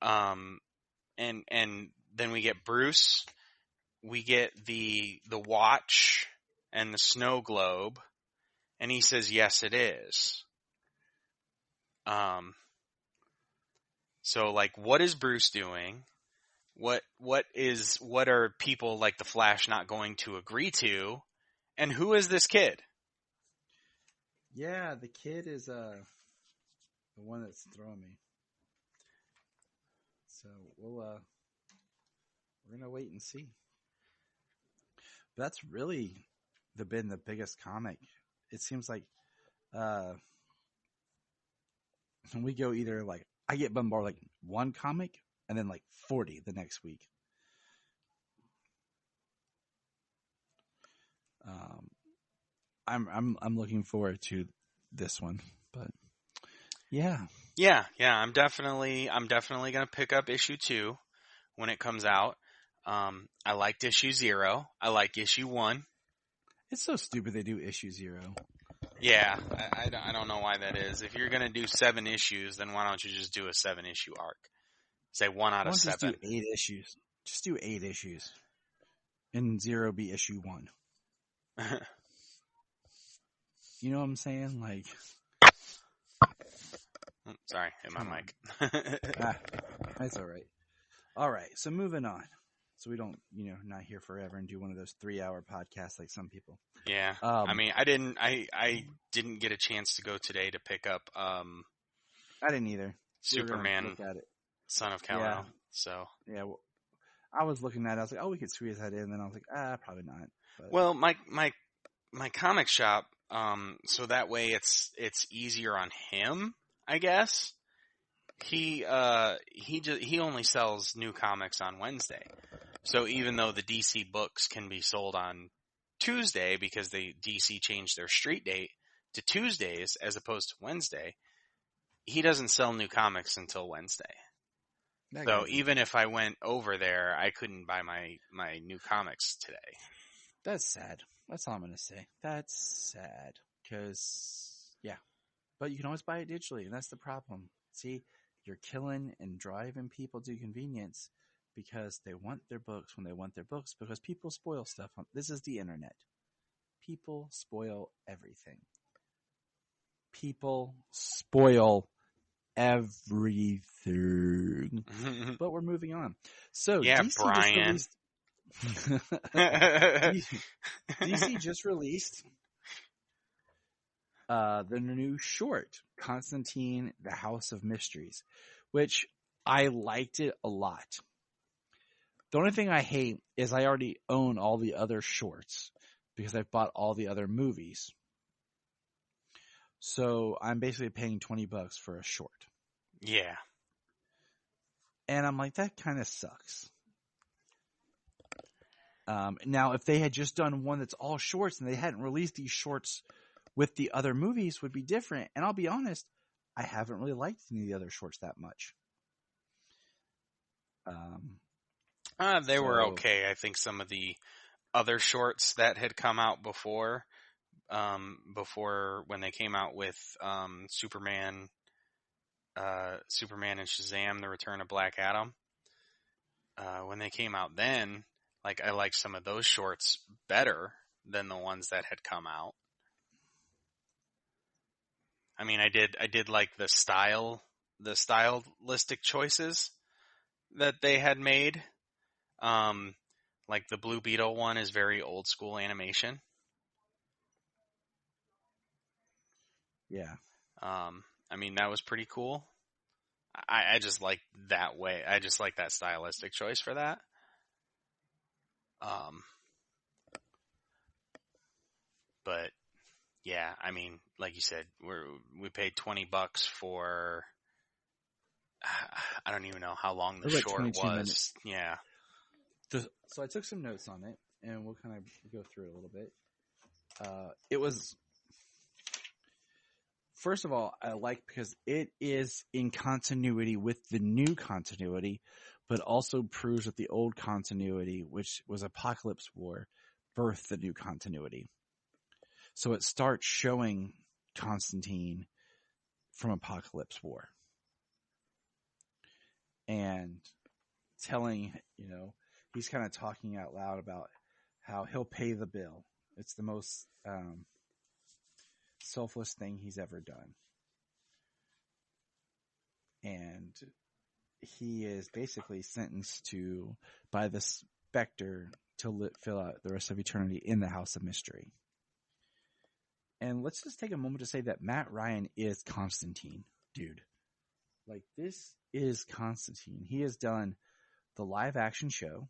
And then we get Bruce. We get the Watch and the Snow Globe, and he says, "Yes, it is." So like, what is Bruce doing? What are people like the Flash not going to agree to? And who is this kid? Yeah, the kid is the one that's throwing me. So we're gonna wait and see. But that's really been the biggest comic. It seems like when we go either like I get bombarded like one comic and then like 40 the next week. I'm looking forward to this one, but yeah. I'm definitely gonna pick up issue 2 when it comes out. I liked issue 0. I like issue 1. It's so stupid they do issue 0. Yeah, I don't know why that is. If you're gonna do 7 issues, then why don't you just do a 7-issue arc? Say 1 out of 7. Just do 8 issues. Just do 8 issues. And 0 be issue 1. You know what I'm saying? Like, sorry, hit my mic. That's all right. All right, so moving on. So we don't, not here forever and do one of those 3-hour podcasts like some people. Yeah. I mean, I didn't get a chance to go today to pick up I didn't either. Superman, look at it. Son of Kal-El. Yeah. So yeah, well, I was looking at it. I was like, oh, we could squeeze that in. And then I was like, probably not. But. Well, my comic shop. So that way it's easier on him, I guess. He only sells new comics on Wednesday. So even though the DC books can be sold on Tuesday because DC changed their street date to Tuesdays as opposed to Wednesday, he doesn't sell new comics until Wednesday. So even if I went over there, I couldn't buy my new comics today. That's sad. That's all I'm going to say. That's sad. Yeah. But you can always buy it digitally, and that's the problem. See, you're killing and driving people to convenience because they want their books when they want their books because people spoil stuff. This is the internet. People spoil everything. People spoil everything. But we're moving on. So yeah, DC Brian. DC just released the new short, Constantine, the House of Mysteries, which I liked it a lot. The only thing I hate is I already own all the other shorts because I've bought all the other movies. So I'm basically paying $20 for a short. Yeah. And I'm like, that kind of sucks. Now, if they had just done one that's all shorts and they hadn't released these shorts with the other movies would be different. And I'll be honest, I haven't really liked any of the other shorts that much. They were okay. I think some of the other shorts that had come out before when they came out with Superman and Shazam: The Return of Black Adam, when they came out then, like I liked some of those shorts better than the ones that had come out. I mean, I did like the stylistic choices that they had made. Like the Blue Beetle one is very old school animation. Yeah. I mean, that was pretty cool. I just like that way. I just like that stylistic choice for that. But yeah, I mean, like you said, we paid $20 for, I don't even know how long the short was. Minutes. Yeah. So I took some notes on it, and we'll kind of go through it a little bit. It was, first of all, I like because it is in continuity with the new continuity, but also proves that the old continuity, which was Apocalypse War, birthed the new continuity. So it starts showing Constantine from Apocalypse War. And telling, he's kind of talking out loud about how he'll pay the bill. It's the most selfless thing he's ever done. And he is basically sentenced by the Spectre to fill out the rest of eternity in the House of Mystery. And let's just take a moment to say that Matt Ryan is Constantine, dude. Like, this is Constantine. He has done the live action show,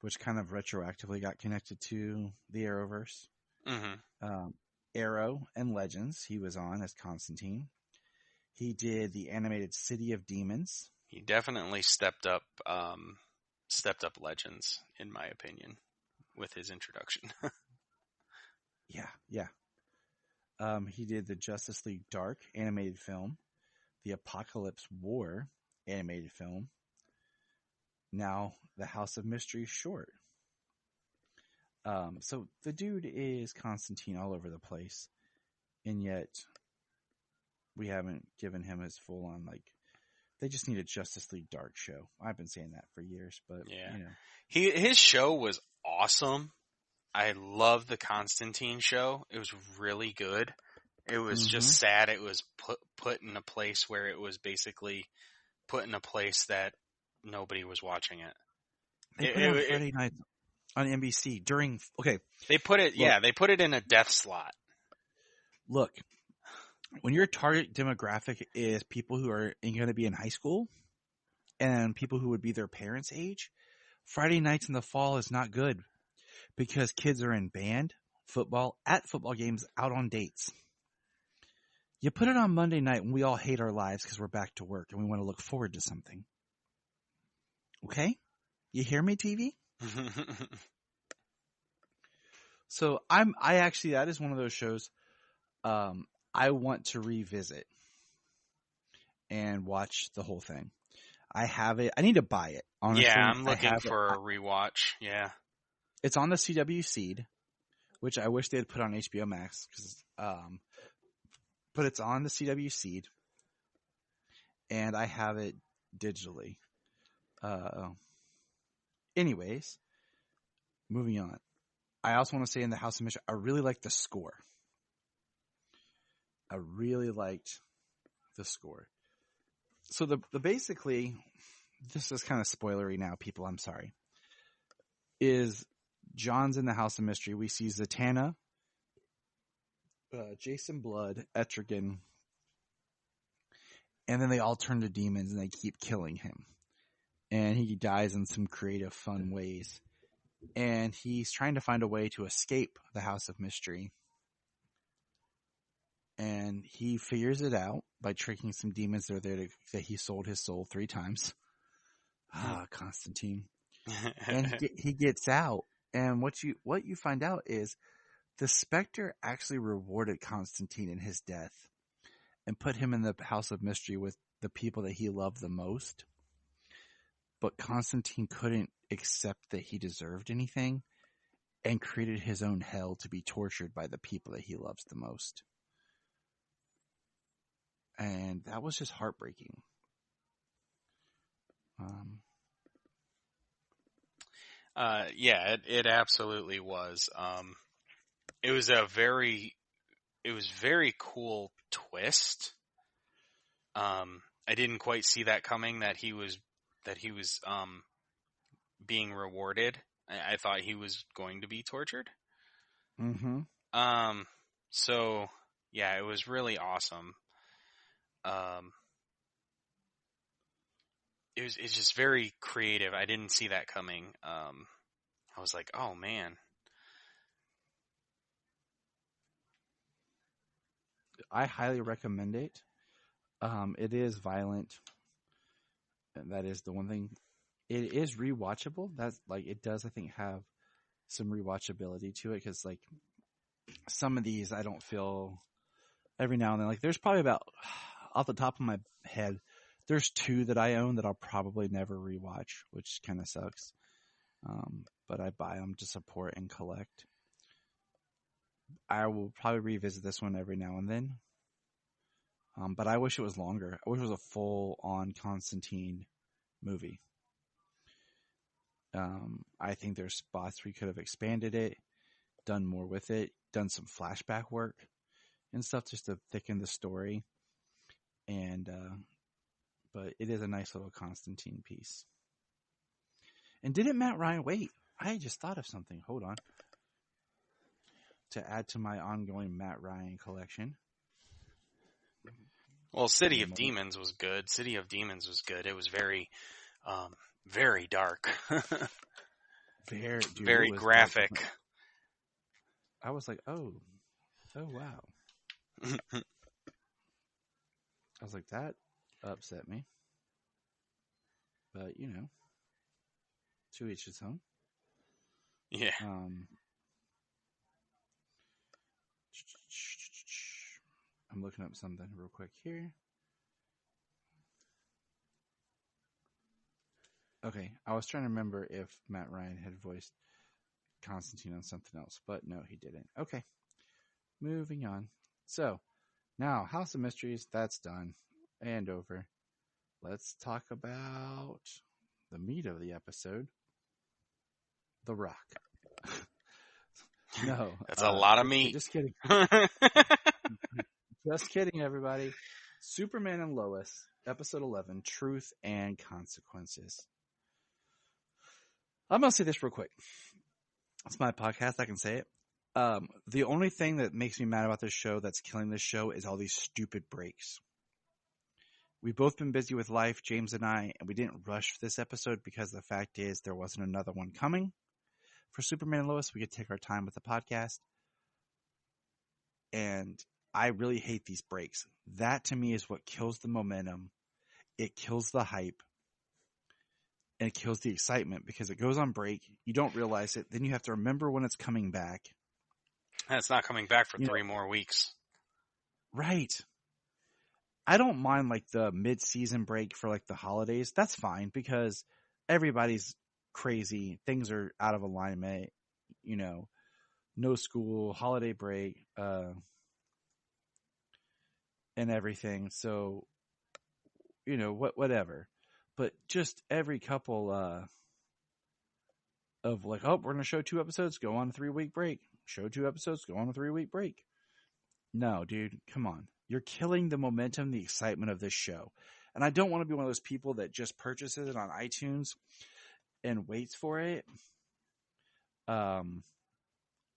which kind of retroactively got connected to the Arrowverse. Mm-hmm. Arrow and Legends, he was on as Constantine. He did the animated City of Demons. He definitely stepped up Legends, in my opinion, with his introduction. Yeah. He did the Justice League Dark animated film, the Apocalypse War animated film, now the House of Mystery short. So the dude is Constantine all over the place, and yet we haven't given him his full on, like, they just need a Justice League Dark show. I've been saying that for years, but Yeah. you know. His show was awesome. I love the Constantine show. It was really good. It was just sad it was put in a place where it was basically put in a place that nobody was watching it. They put it on Friday night on NBC during, okay. They put it, they put it in a death slot. Look, when your target demographic is people who are going to be in high school and people who would be their parents' age, Friday nights in the fall is not good because kids are in band, football, at football games, out on dates. You put it on Monday night when we all hate our lives because we're back to work and we want to look forward to something. Okay? You hear me, TV? So I actually, that is one of those shows I want to revisit and watch the whole thing. I have it. I need to buy it. Honestly, yeah, I'm looking for a rewatch. Yeah. It's on the CW Seed, which I wish they had put on HBO Max, but it's on the CW Seed, and I have it digitally. Anyways, moving on. I also want to say in the House of Mystery, I really like the score. I really liked the score. So the basically, this is kind of spoilery now, people. I'm sorry. Is John's in the House of Mystery? We see Zatanna, Jason Blood, Etrigan, and then they all turn to demons and they keep killing him. And he dies in some creative, fun ways. And he's trying to find a way to escape the House of Mystery. And he figures it out by tricking some demons that are there that he sold his soul 3 times. Constantine. And he gets out. And what you find out is the Spectre actually rewarded Constantine in his death and put him in the House of Mystery with the people that he loved the most. But Constantine couldn't accept that he deserved anything and created his own hell to be tortured by the people that he loves the most. And that was just heartbreaking. Yeah, it absolutely was. It was very cool twist. I didn't quite see that coming, that he was being rewarded. I thought he was going to be tortured. Mm-hmm. So yeah, it was really awesome. It's just very creative. I didn't see that coming. I was like, oh man. I highly recommend it. It is violent. And that is the one thing. It is rewatchable. That's like, it does, I think, have some rewatchability to it. Cause like some of these I don't feel every now and then, like there's probably about, off the top of my head, there's 2 that I own that I'll probably never rewatch, which kind of sucks. But I buy them to support and collect. I will probably revisit this one every now and then. But I wish it was longer. I wish it was a full-on Constantine movie. I think there's spots we could have expanded it, done more with it, done some flashback work and stuff just to thicken the story. And, but it is a nice little Constantine piece. And didn't Matt Ryan, wait, I just thought of something. Hold on. to add to my ongoing Matt Ryan collection. Well, City of Demons was good. City of Demons was good. It was very, very dark. Very graphic. Like, I was like, oh wow. I was like, that upset me. But, to each his own. Yeah. I'm looking up something real quick here. Okay, I was trying to remember if Matt Ryan had voiced Constantine on something else, but no, he didn't. Okay, moving on. So, now, House of Mysteries, that's done and over. Let's talk about the meat of the episode. The Rock. No. That's a lot of meat. Just kidding. Just kidding, everybody. Superman and Lois, episode 11, Truth and Consequences. I'm going to say this real quick. It's my podcast. I can say it. The only thing that makes me mad about this show that's killing this show is all these stupid breaks. We've both been busy with life, James and I, and we didn't rush this episode because the fact is there wasn't another one coming. For Superman and Lois, we could take our time with the podcast. And I really hate these breaks. That to me is what kills the momentum. It kills the hype. And it kills the excitement because it goes on break. You don't realize it. Then you have to remember when it's coming back. And it's not coming back for 3 more weeks. Right. I don't mind like the mid-season break for like the holidays. That's fine because everybody's crazy. Things are out of alignment. No school, holiday break, and everything. So, whatever. But just every couple of like, oh, we're going to show 2 episodes, go on a 3-week break. Show 2 episodes, go on a 3-week break. No, dude, come on. You're killing the momentum, the excitement of this show. And I don't want to be one of those people that just purchases it on iTunes and waits for it.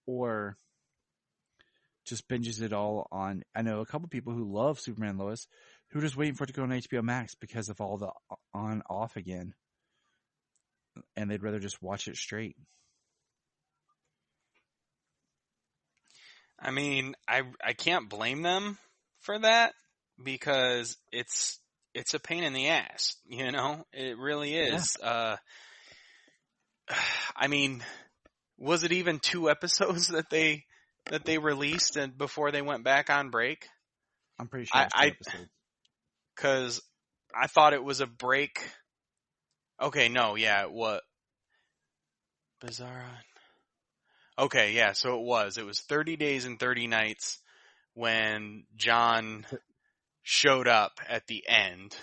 Or just binges it all on. I know a couple people who love Superman and Lois who are just waiting for it to go on HBO Max because of all the on-off again. And they'd rather just watch it straight. I mean, I can't blame them for that because it's a pain in the ass, It really is. Yeah. I mean, was it even 2 episodes that they released and before they went back on break? I'm pretty sure it's 2 episodes. Because I thought it was a break. Okay, no, yeah, what? Bizarre. Okay, yeah, so it was. It was 30 days and 30 nights when John showed up at the end.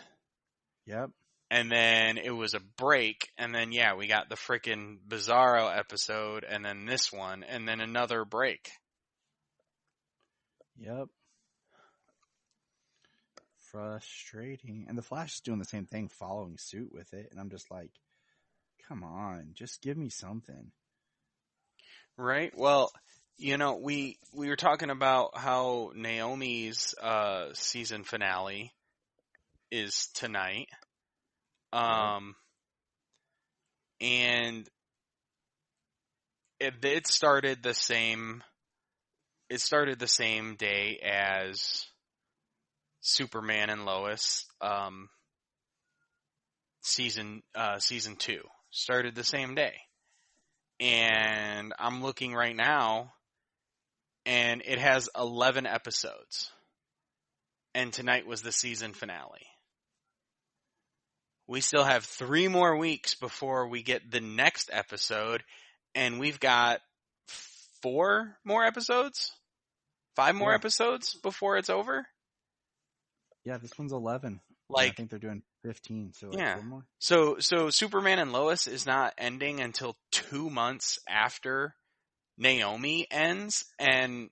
Yep. And then it was a break, and then, yeah, we got the frickin' Bizarro episode, and then this one, and then another break. Yep. Frustrating. And the Flash is doing the same thing, following suit with it, and I'm just like, come on, just give me something. Right? Well, we were talking about how Naomi's season finale is tonight. And it started the same day as Superman and Lois season 2. Started the same day. And I'm looking right now, and it has 11 episodes. And tonight was the season finale. We still have 3 more weeks before we get the next episode, and we've got 4 more episodes? 5 more episodes before it's over? Yeah, this one's 11. I think they're doing 15, so yeah. 4 more. So Superman and Lois is not ending until 2 months after Naomi ends, and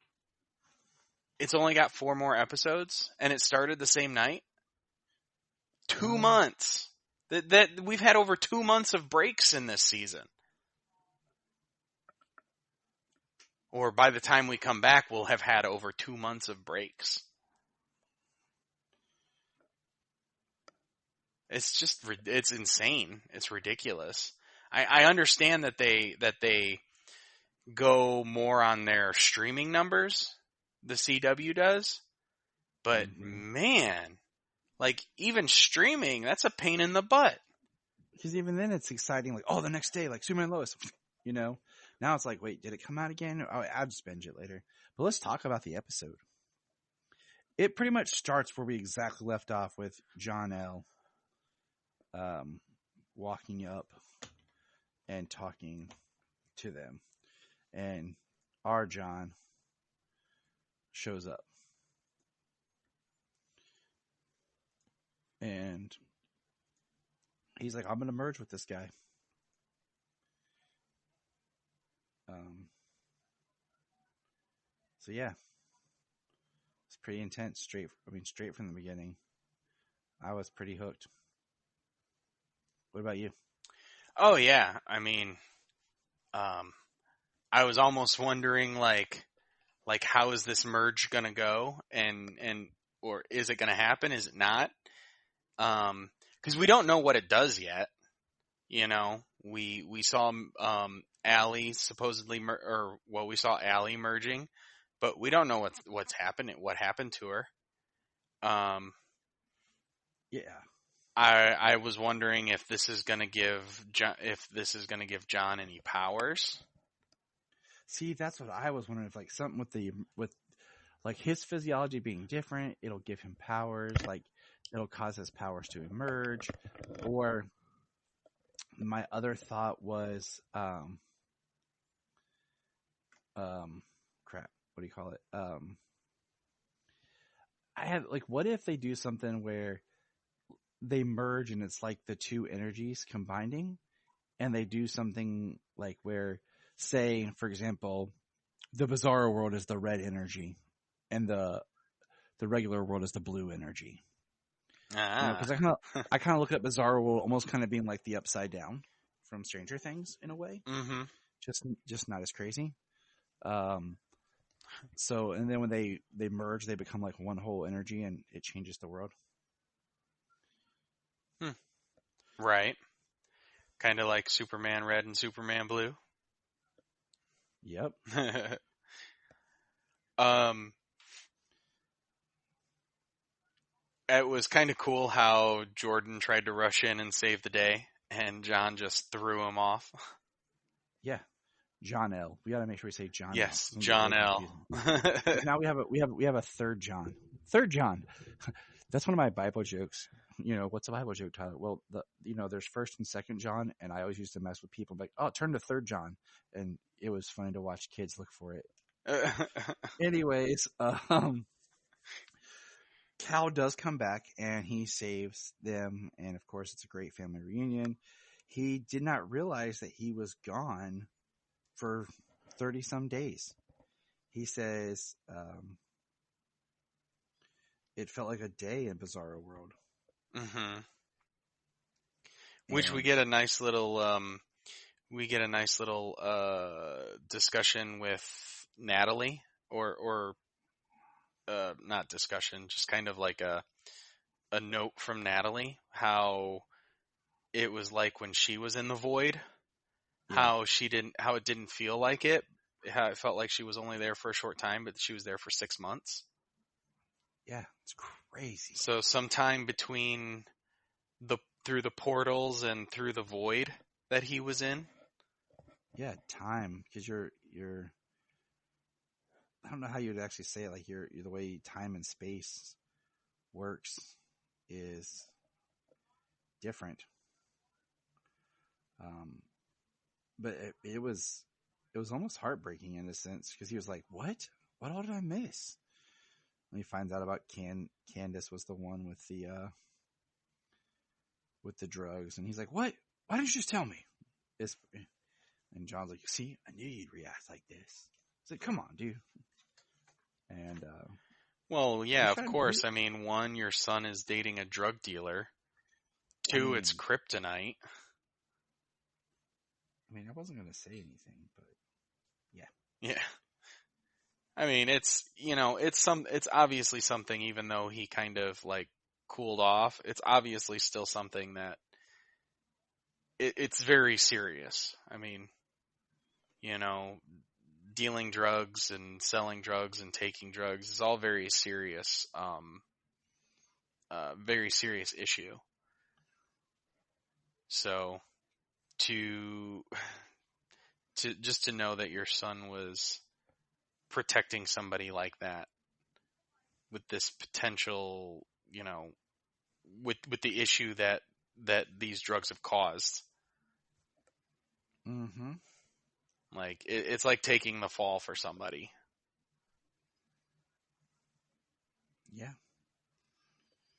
it's only got 4 more episodes, and it started the same night? 2 months. That we've had over 2 months of breaks in this season. Or by the time we come back, we'll have had over 2 months of breaks. It's insane. It's ridiculous. I understand that they go more on their streaming numbers, the CW does, but man, like even streaming, that's a pain in the butt. Because even then it's exciting, like, oh, the next day, like Superman and Lois, you know? Now it's like, wait, did it come out again? Oh, I'll just binge it later. But let's talk about the episode. It pretty much starts where we exactly left off with Jor-El walking up and talking to them. And our John shows up. And he's like, I'm going to merge with this guy. So yeah, it's pretty intense. Straight from the beginning. I was pretty hooked. What about you? Oh yeah, I mean, I was almost wondering like how is this merge gonna go, and or is it gonna happen? Is it not? Because we don't know what it does yet. You know, we saw Allie supposedly we saw Allie merging, but we don't know what's happened. What happened to her? Yeah. I was wondering if this is gonna give John any powers. See, that's what I was wondering. If like something with like his physiology being different, it'll give him powers. Like it'll cause his powers to emerge. Or my other thought was, crap. What do you call it? I had like, what if they do something where they merge and it's like the two energies combining, and they do something like where, say, for example, the Bizarro world is the red energy and the regular world is the blue energy. Because I kind of look at Bizarro world almost kind of being like the Upside Down from Stranger Things in a way. Mm-hmm. Just not as crazy. So, and then when they merge, they become like one whole energy, and it changes the world. Right. Kind of like Superman Red and Superman Blue. Yep. It was kind of cool how Jordan tried to rush in and save the day, and John just threw him off. Yeah. Jor-El. We got to make sure we say Jor-El. Yes, Jor-El. Now we have a third John. Third John. That's one of my Bible jokes. You know, what's a Bible joke, Tyler? Well, there's first and second John, and I always used to mess with people like, oh, turn to third John. And it was funny to watch kids look for it. Anyways, Cal does come back, and he saves them, and of course it's a great family reunion. He did not realize that he was gone for 30-some days. He says it felt like a day in Bizarro World. Mm-hmm. Which we get a nice little discussion with Natalie, or not discussion, just kind of like a note from Natalie, how it was like when she was in the void, how it didn't feel like it, how it felt like she was only there for a short time, but she was there for 6 months. Yeah, it's crazy. So sometime between through the portals and through the void that he was in. Yeah, time, because you're I don't know how you would actually say it. Like you're the way time and space works is different. But it was almost heartbreaking in a sense, because he was like, "What all did I miss?" And he finds out about Candace was the one with the drugs, and he's like, "What? Why didn't you just tell me?" And John's like, "See, I knew you'd react like this." It's like, "Come on, dude." And well, yeah, of course. I mean, 1, your son is dating a drug dealer. 2, it's kryptonite. I mean, I wasn't going to say anything, but yeah. Yeah. I mean, it's obviously something, even though he kind of like cooled off, it's obviously still something that it's very serious. I mean, dealing drugs and selling drugs and taking drugs is all very serious issue. So to know that your son was protecting somebody like that with this potential, with the issue that these drugs have caused. Mm-hmm. Like it's like taking the fall for somebody. Yeah.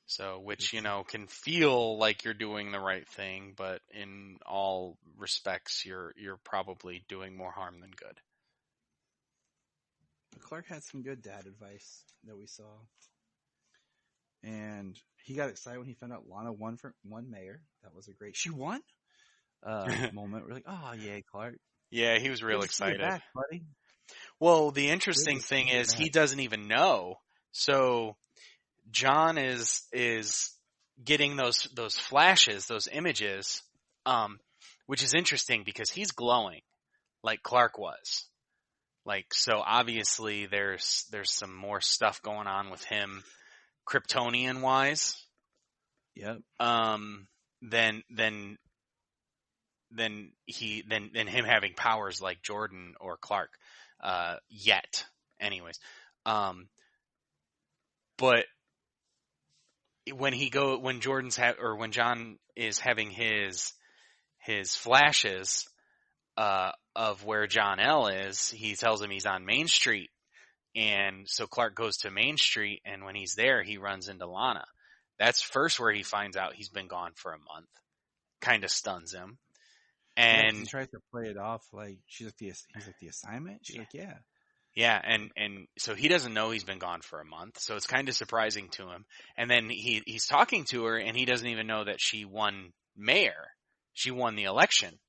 So, which, can feel like you're doing the right thing, but in all respects, you're probably doing more harm than good. Clark had some good dad advice that we saw. And he got excited when he found out Lana won mayor. That was a great, she won? Moment. We're like, oh, yeah, Clark. Yeah, he was real Good to see you excited. back, buddy. Well, the interesting thing is he doesn't even know. So John is getting those flashes, those images, which is interesting because he's glowing like Clark was. Like, so obviously there's some more stuff going on with him Kryptonian wise. Yep. Than him having powers like Jordan or Clark, yet anyways. But when when John is having his flashes, of where John-El is, he tells him he's on Main Street. And so Clark goes to Main Street, and when he's there, he runs into Lana. That's first where he finds out he's been gone for a month. Kind of stuns him. And he tries to play it off like he's like the assignment. She's like, yeah. Yeah, and so he doesn't know he's been gone for a month, so it's kind of surprising to him. And then he's talking to her, and he doesn't even know that she won mayor. She won the election.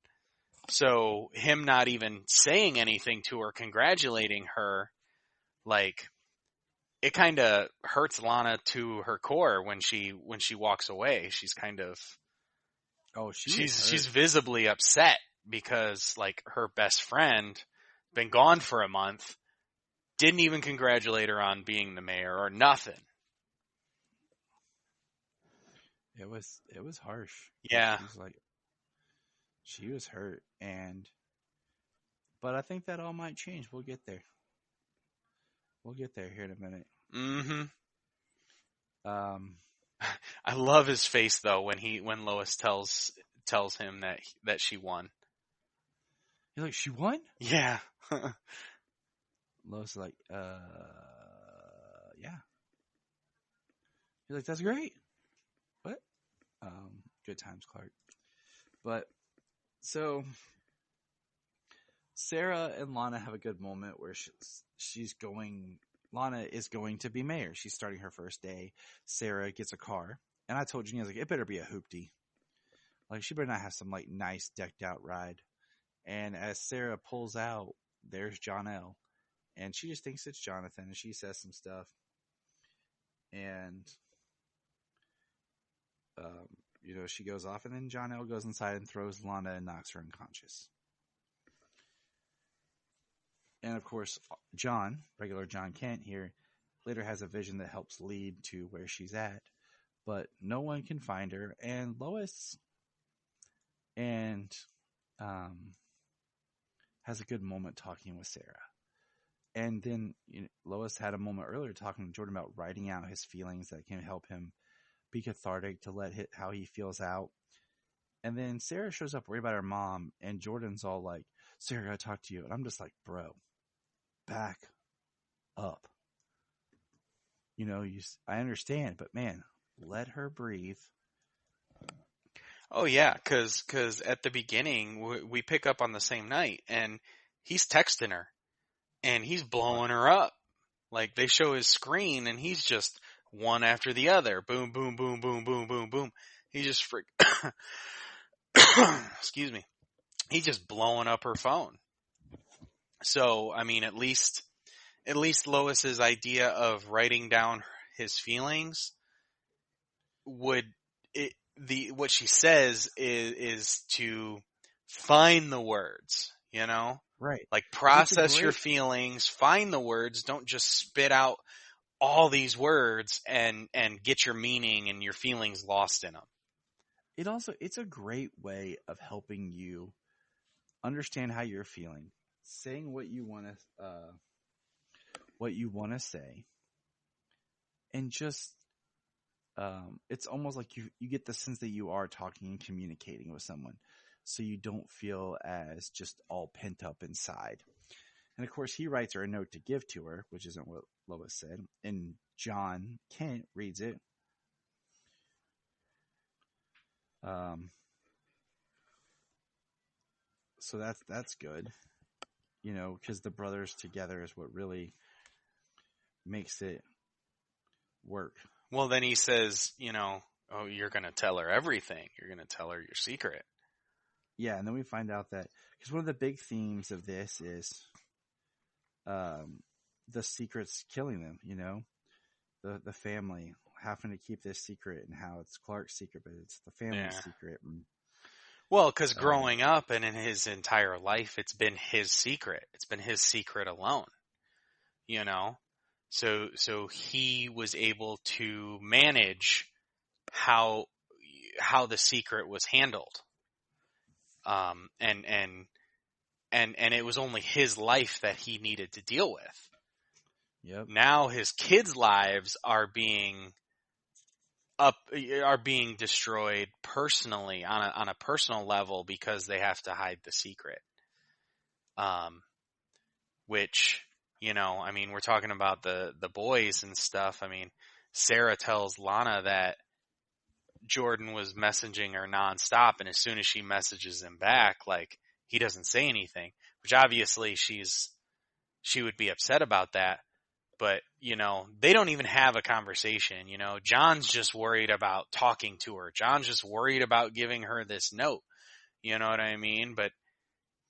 So him not even saying anything to her, congratulating her, like, it kind of hurts Lana to her core when she walks away. She's kind of, she's visibly upset because, like, her best friend been gone for a month, didn't even congratulate her on being the mayor or nothing. It was harsh. Yeah. She was hurt, but I think that all might change. We'll get there. We'll get there here in a minute. Mm-hmm. I love his face though when Lois tells him that she won. You're like, she won? Yeah. Lois is like, yeah. He's like, that's great. What? Good times, Clark. But so Sarah and Lana have a good moment where Lana is going to be mayor. She's starting her first day. Sarah gets a car. And I told Jenny, I was like, it better be a hoopty. Like, she better not have some, like, nice decked out ride. And as Sarah pulls out, there's John-El. And she just thinks it's Jonathan, and she says some stuff. And, she goes off, and then John-El goes inside and throws Lana and knocks her unconscious. And, of course, regular John Kent here, later has a vision that helps lead to where she's at. But no one can find her. And Lois has a good moment talking with Sarah. And then Lois had a moment earlier talking to Jordan about writing out his feelings that can help him be cathartic to let how he feels out. And then Sarah shows up worried about her mom, and Jordan's all like, Sarah, I gotta talk to you. And I'm just like, bro, back up. I understand, but man, let her breathe. Oh yeah, because at the beginning we pick up on the same night, and he's texting her, and he's blowing her up. Like, they show his screen, and he's just one after the other, boom, boom, boom, boom, boom, boom, boom. He just excuse me. He's just blowing up her phone. So I mean, at least at least Lois's idea of writing down his feelings what she says is to find the words, you know? Right. Like process your feelings, find the words, don't just spit out all these words and get your meaning and your feelings lost in them. It's a great way of helping you understand how you're feeling, saying what you want to say, and just it's almost like you get the sense that you are talking and communicating with someone, so you don't feel as just all pent up inside. And of course, he writes her a note to give to her, which isn't what Lois said, and John Kent reads it. So that's good, you know, because the brothers together is what really makes it work. Well, then he says, you know, oh, you're going to tell her everything. You're going to tell her your secret. Yeah, and then we find out that, because one of the big themes of this is the secret's killing them, you know, the family having to keep this secret, and how it's Clark's secret, but it's the family's secret. And, well, because growing up and in his entire life, it's been his secret. It's been his secret alone, you know? So he was able to manage how the secret was handled. And it was only his life that he needed to deal with. Yep. Now his kids' lives are being destroyed personally on a personal level because they have to hide the secret. Which, you know, I mean, we're talking about the boys and stuff. I mean, Sarah tells Lana that Jordan was messaging her nonstop, and as soon as she messages him back, like, he doesn't say anything, which obviously she would be upset about that. But, you know, they don't even have a conversation, you know. John's just worried about talking to her. John's just worried about giving her this note. You know what I mean? But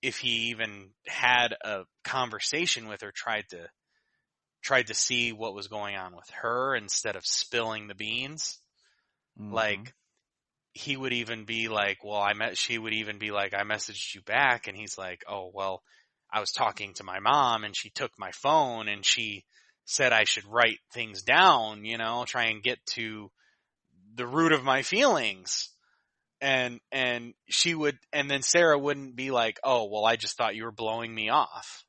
if he even had a conversation with her, tried to see what was going on with her instead of spilling the beans, like, he would even be like, well, she would even be like, I messaged you back. And he's like, oh, well, I was talking to my mom and she took my phone and she said I should write things down, you know, try and get to the root of my feelings. And she would, and then Sarah wouldn't be like, oh, well, I just thought you were blowing me off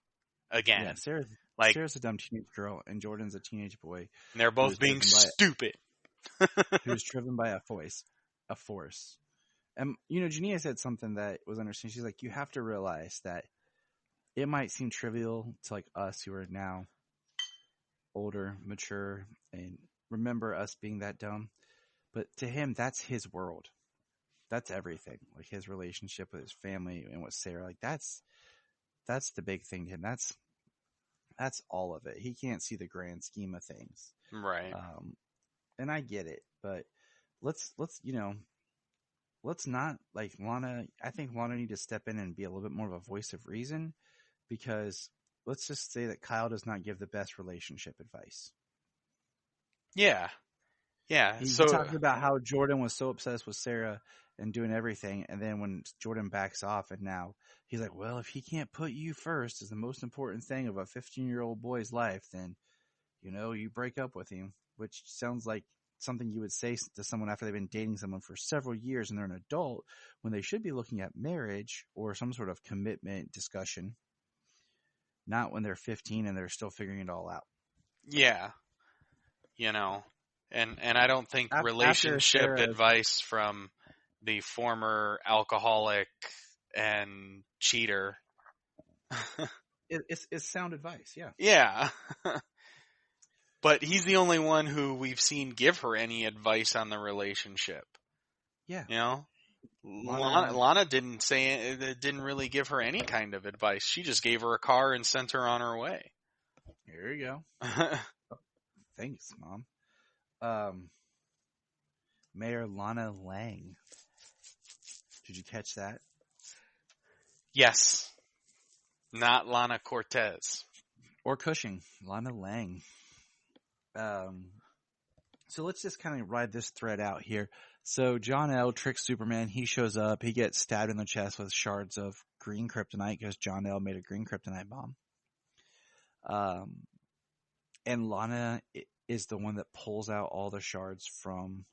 again. Yeah, Sarah's a dumb teenage girl and Jordan's a teenage boy. And they're both being stupid. Who's driven by a force. And, you know, Jania said something that was interesting. She's like, you have to realize that it might seem trivial to, like, us who are now older, mature, and remember us being that dumb. But to him, that's his world. That's everything. Like, his relationship with his family and with Sarah, like, that's the big thing to him. That's all of it. He can't see the grand scheme of things. Right. And I get it, but let's not, like, Lana. I think Lana need to step in and be a little bit more of a voice of reason, because let's just say that Kyle does not give the best relationship advice. Yeah. Yeah. He talked about how Jordan was so obsessed with Sarah and doing everything. And then when Jordan backs off, and now he's like, well, if he can't put you first as the most important thing of a 15-year-old boy's life, then, you know, you break up with him, which sounds like something you would say to someone after they've been dating someone for several years and they're an adult, when they should be looking at marriage or some sort of commitment discussion, not when they're 15 and they're still figuring it all out. Yeah. You know, and I don't think relationship advice from the former alcoholic and cheater. It's sound advice. Yeah. Yeah. But he's the only one who we've seen give her any advice on the relationship. Yeah. You know, Lana didn't really give her any kind of advice. She just gave her a car and sent her on her way. Here you go. Thanks, Mom. Mayor Lana Lang. Did you catch that? Yes. Not Lana Cortez. Or Cushing, Lana Lang. So let's just kind of ride this thread out here. So Jor-El tricks Superman. He shows up. He gets stabbed in the chest with shards of green kryptonite because Jor-El made a green kryptonite bomb. And Lana is the one that pulls out all the shards from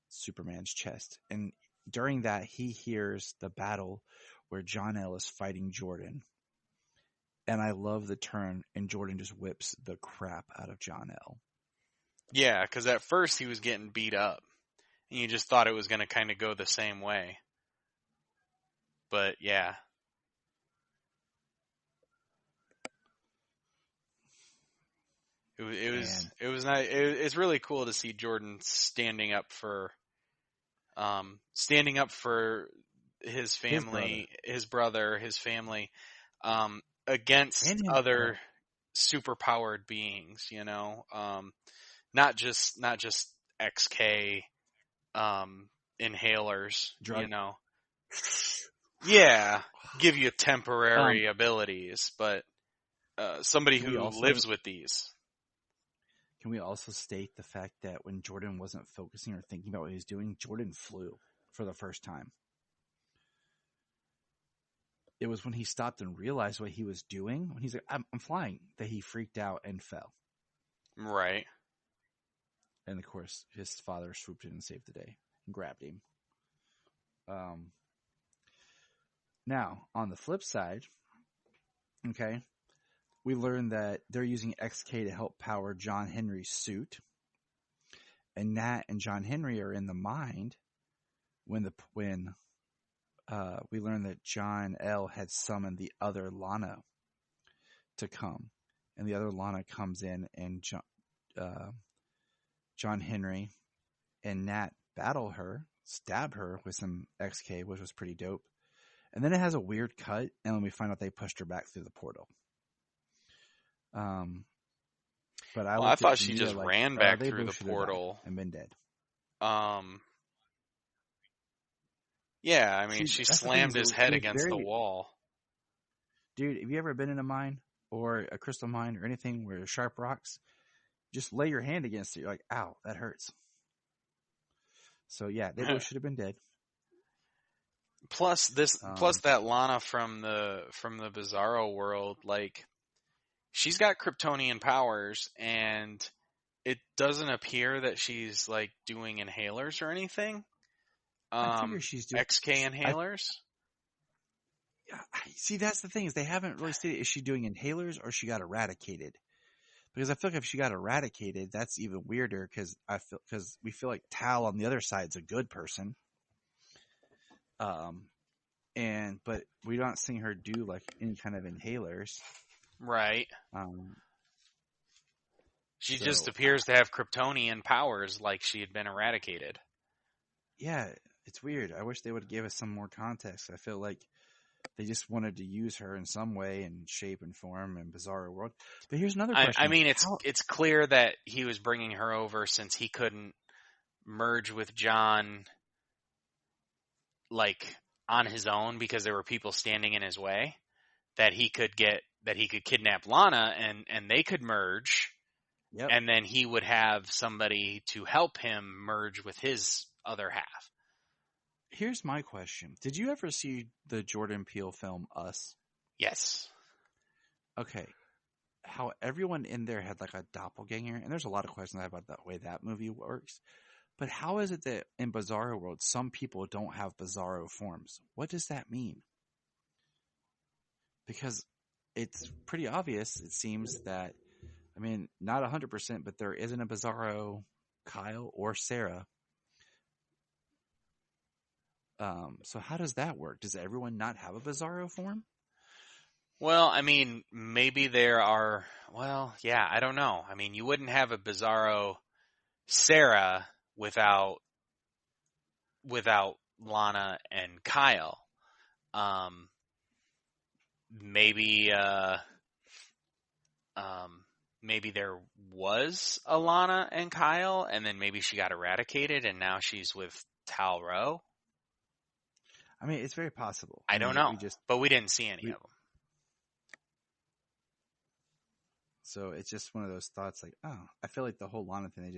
Superman's chest. And during that, he hears the battle where Jor-El is fighting Jordan. And I love the turn, and Jordan just whips the crap out of Jor-El. Yeah, because at first he was getting beat up, and you just thought it was going to kind of go the same way. But yeah. It was nice. It's really cool to see Jordan standing up for his family, his brother, his family, against other superpowered beings, you know, not just XK, inhalers, you know, yeah, give you temporary abilities, but, somebody who lives with these. Can we also state the fact that when Jordan wasn't focusing or thinking about what he was doing, Jordan flew for the first time? It was when he stopped and realized what he was doing, when he's like, I'm flying, that he freaked out and fell. Right. And of course, his father swooped in and saved the day and grabbed him. Now, on the flip side, okay, we learned that they're using XK to help power John Henry's suit. And Nat and John Henry are in the mind when we learned that Jor-El had summoned the other Lana to come. And the other Lana comes in, and John Henry and Nat battle her, stab her with some XK, which was pretty dope. And then it has a weird cut, and then we find out they pushed her back through the portal. But I thought she just ran back through the portal and been dead. Yeah, I mean, she slammed his head against the wall. Dude, have you ever been in a mine or a crystal mine or anything where there's sharp rocks? Just lay your hand against it. You're like, ow, that hurts. So yeah, they both should have been dead. Plus that Lana from the Bizarro world, like, she's got Kryptonian powers, and it doesn't appear that she's like doing inhalers or anything. I figure she's doing XK inhalers. See, that's the thing, is they haven't really stated, is she doing inhalers or she got eradicated? Because I feel like if she got eradicated, that's even weirder, because we feel like Tal on the other side's a good person. But we're not seeing her do like any kind of inhalers. Right. She just appears to have Kryptonian powers, like she had been eradicated. Yeah, it's weird. I wish they would give us some more context. I feel like they just wanted to use her in some way, in shape and form, in Bizarro World. But here's another question. I mean, it's clear that he was bringing her over since he couldn't merge with John, like, on his own, because there were people standing in his way. That he could kidnap Lana and they could merge. Yep. And then he would have somebody to help him merge with his other half. Here's my question. Did you ever see the Jordan Peele film Us? Yes. Okay. How everyone in there had like a doppelganger, and there's a lot of questions I have about the way that movie works. But how is it that in Bizarro World, some people don't have Bizarro forms? What does that mean? Because it's pretty obvious, it seems that, I mean, not 100%, but there isn't a Bizarro Kyle or Sarah. So how does that work? Does everyone not have a Bizarro form? Well, I mean, maybe there are, well, yeah, I don't know. I mean, you wouldn't have a Bizarro Sarah without Lana and Kyle. Maybe there was a Lana and Kyle, and then maybe she got eradicated, and now she's with Tal-Rho. I mean, it's very possible. I don't know, but we didn't see any of them. So it's just one of those thoughts like, oh, I feel like the whole Lana thing,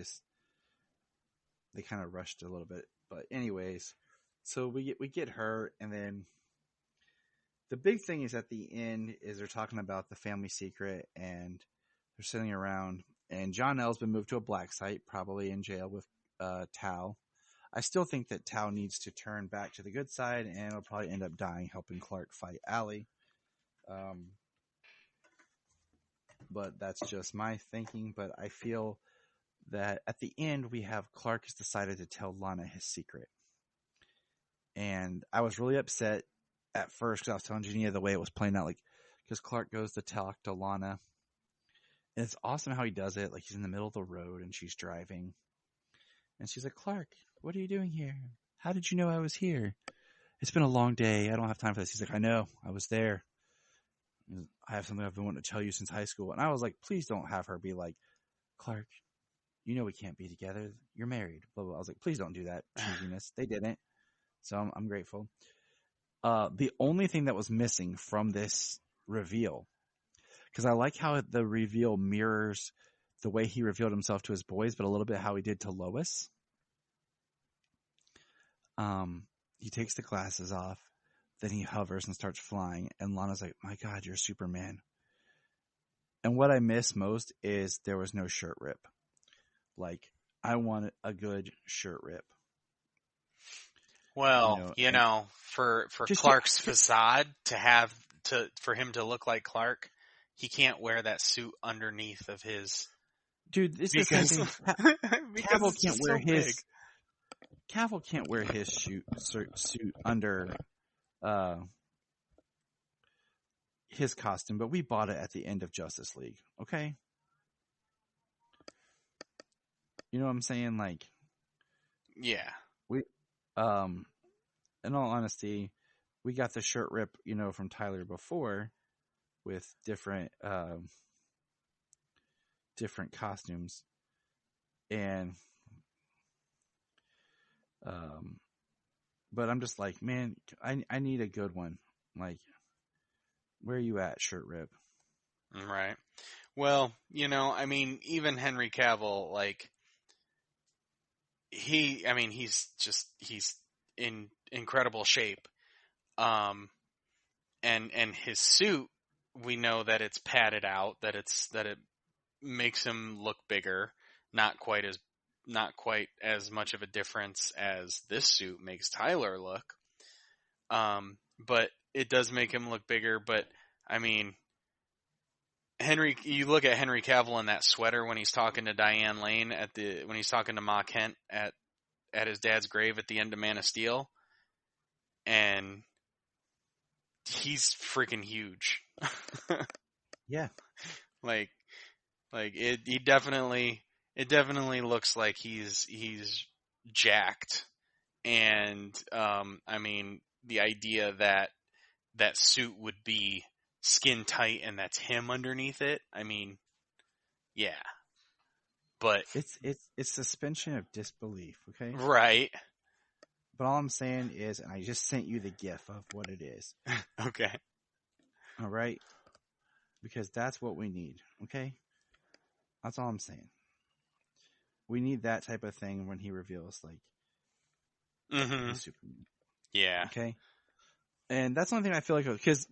they kind of rushed a little bit. But anyways, so we get her, and then the big thing is at the end is they're talking about the family secret, and they're sitting around, and John L's been moved to a black site, probably in jail with Tao. I still think that Tao needs to turn back to the good side, and it'll probably end up dying helping Clark fight Allie. But that's just my thinking. But I feel that at the end, we have Clark has decided to tell Lana his secret. And I was really upset at first because I was telling Jania the way it was playing out, like, because Clark goes to talk to Lana. And it's awesome how he does it. Like, he's in the middle of the road and she's driving. And she's like, Clark, what are you doing here? How did you know I was here? It's been a long day. I don't have time for this. He's like, I know. I was there. I have something I've been wanting to tell you since high school. And I was like, please don't have her be like, Clark, you know we can't be together. You're married. Blah, blah. I was like, please don't do that. Cheesiness. They didn't. So I'm grateful. The only thing that was missing from this reveal, because I like how the reveal mirrors the way he revealed himself to his boys, but a little bit how he did to Lois. He takes the glasses off, then he hovers and starts flying, and Lana's like, my God, you're Superman. And what I miss most is there was no shirt rip. Like, I wanted a good shirt rip. Well, for Clark's facade for him to look like Clark, he can't wear that suit underneath of his. Dude, it's the same thing. Cavill can't wear his. Cavill can't wear his suit under his costume, but we bought it at the end of Justice League. Okay, you know what I'm saying? Like, yeah, in all honesty, we got the shirt rip, from Tyler before with different costumes. And, but I'm just like, man, I need a good one. Like, where are you at, shirt rip? Right. Well, even Henry Cavill, like, he's in incredible shape. And his suit, we know that it's padded out, that it makes him look bigger, not quite as much of a difference as this suit makes Tyler look. But it does make him look bigger, but you look at Henry Cavill in that sweater when he's talking to Diane Lane when he's talking to Ma Kent at his dad's grave at the end of Man of Steel, and he's freaking huge. Yeah. Like it definitely looks like he's jacked. And, the idea that suit would be skin tight and that's him underneath it. Yeah, but it's suspension of disbelief. Okay. Right. But all I'm saying is, and I just sent you the GIF of what it is. Okay. All right. Because that's what we need. Okay. That's all I'm saying. We need that type of thing when he reveals, like, Superman. Yeah. Okay. And that's the only thing I feel like, because,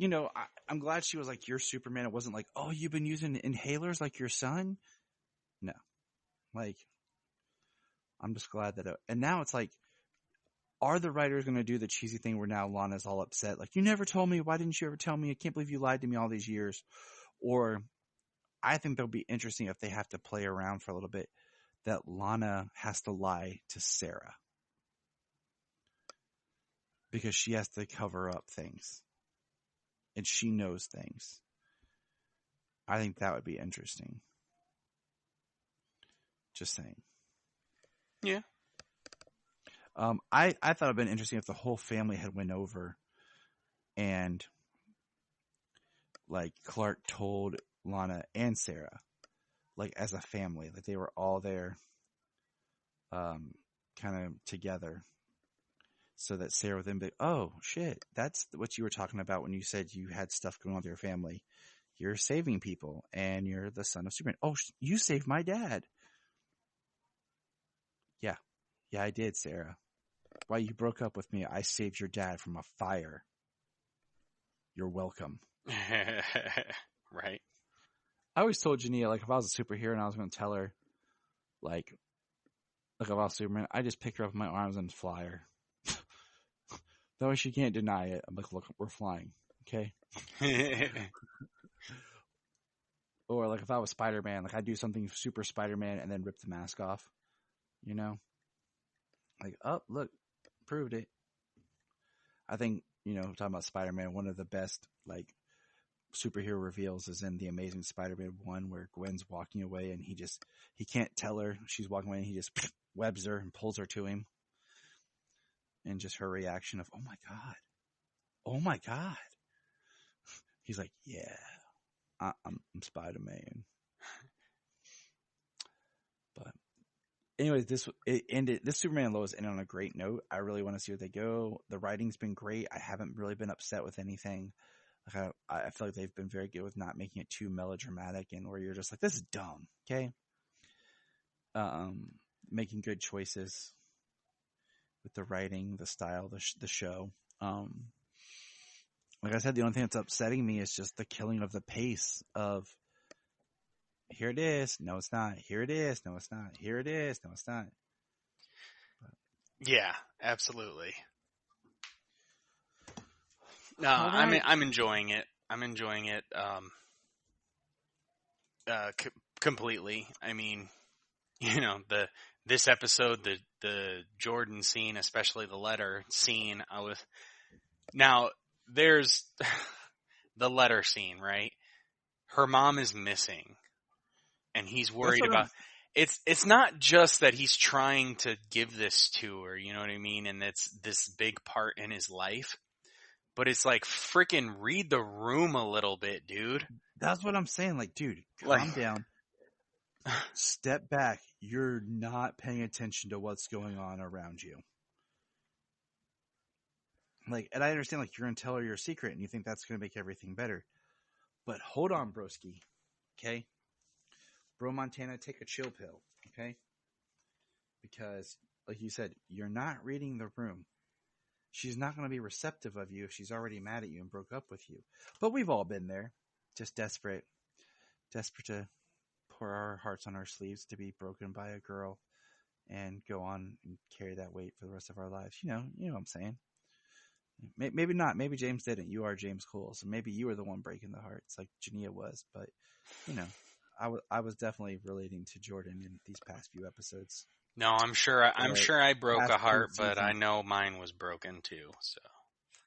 I'm glad she was like, you're Superman. It wasn't like, oh, you've been using inhalers like your son? No. Like, I'm just glad that, and now it's like, are the writers going to do the cheesy thing where now Lana's all upset? Like, you never told me. Why didn't you ever tell me? I can't believe you lied to me all these years. Or I think they'll be interesting if they have to play around for a little bit, that Lana has to lie to Sarah because she has to cover up things and she knows things. I think that would be interesting. Just saying. Yeah. I thought it'd been interesting if the whole family had went over and, like, Clark told Lana and Sarah, like, as a family, like they were all there, kind of together, so that Sarah would then be, oh shit, that's what you were talking about when you said you had stuff going on with your family. you're saving people and you're the son of Superman. Oh, you saved my dad. Yeah. Yeah, I did, Sarah. While you broke up with me, I saved your dad from a fire. You're welcome. Right. I always told Jania, like, if I was a superhero and I was going to tell her, like if I was Superman, I just pick her up in my arms and fly her. That way she can't deny it. I'm like, look, we're flying. Okay? Or like if I was Spider-Man, like I'd do something super Spider-Man and then rip the mask off. You know? Like, oh, look, proved it. I think, talking about Spider-Man, one of the best, like, superhero reveals is in The Amazing Spider-Man 1 where Gwen's walking away and he can't tell her she's walking away and he just webs her and pulls her to him. And just her reaction of, oh my God. He's like, yeah, I'm Spider-Man. But anyways, this Superman and Lois ended on a great note. I really want to see where they go. The writing's been great. I haven't really been upset with anything. Like I feel like they've been very good with not making it too melodramatic and where you're just like, this is dumb. Okay. Making good choices with the writing, the style, the show. Like I said, the only thing that's upsetting me is just the killing of the pace of here it is. No, it's not. Here it is. No, it's not. Here it is. No, it's not. Yeah, absolutely. No, right. I'm enjoying it. I'm enjoying it completely. I mean, this episode, the Jordan scene, especially the letter scene, there's the letter scene, right? Her mom is missing and he's worried about it's not just that he's trying to give this to her, you know what I mean? And it's this big part in his life, but it's like freaking read the room a little bit, dude. That's what I'm saying. Like, dude, calm down. Step back. You're not paying attention to what's going on around you. Like, and I understand, like, you're going to tell her your secret and you think that's going to make everything better. But hold on, broski. Okay? Bro Montana, take a chill pill. Okay? Because, like you said, you're not reading the room. She's not going to be receptive of you if she's already mad at you and broke up with you. But we've all been there. Just desperate to pour our hearts on our sleeves to be broken by a girl and go on and carry that weight for the rest of our lives. You know what I'm saying? Maybe not. Maybe James didn't. You are James Cole, so maybe you were the one breaking the hearts like Jania was. But, I was definitely relating to Jordan in these past few episodes. No, I'm sure I broke a heart, but I know mine was broken too. So,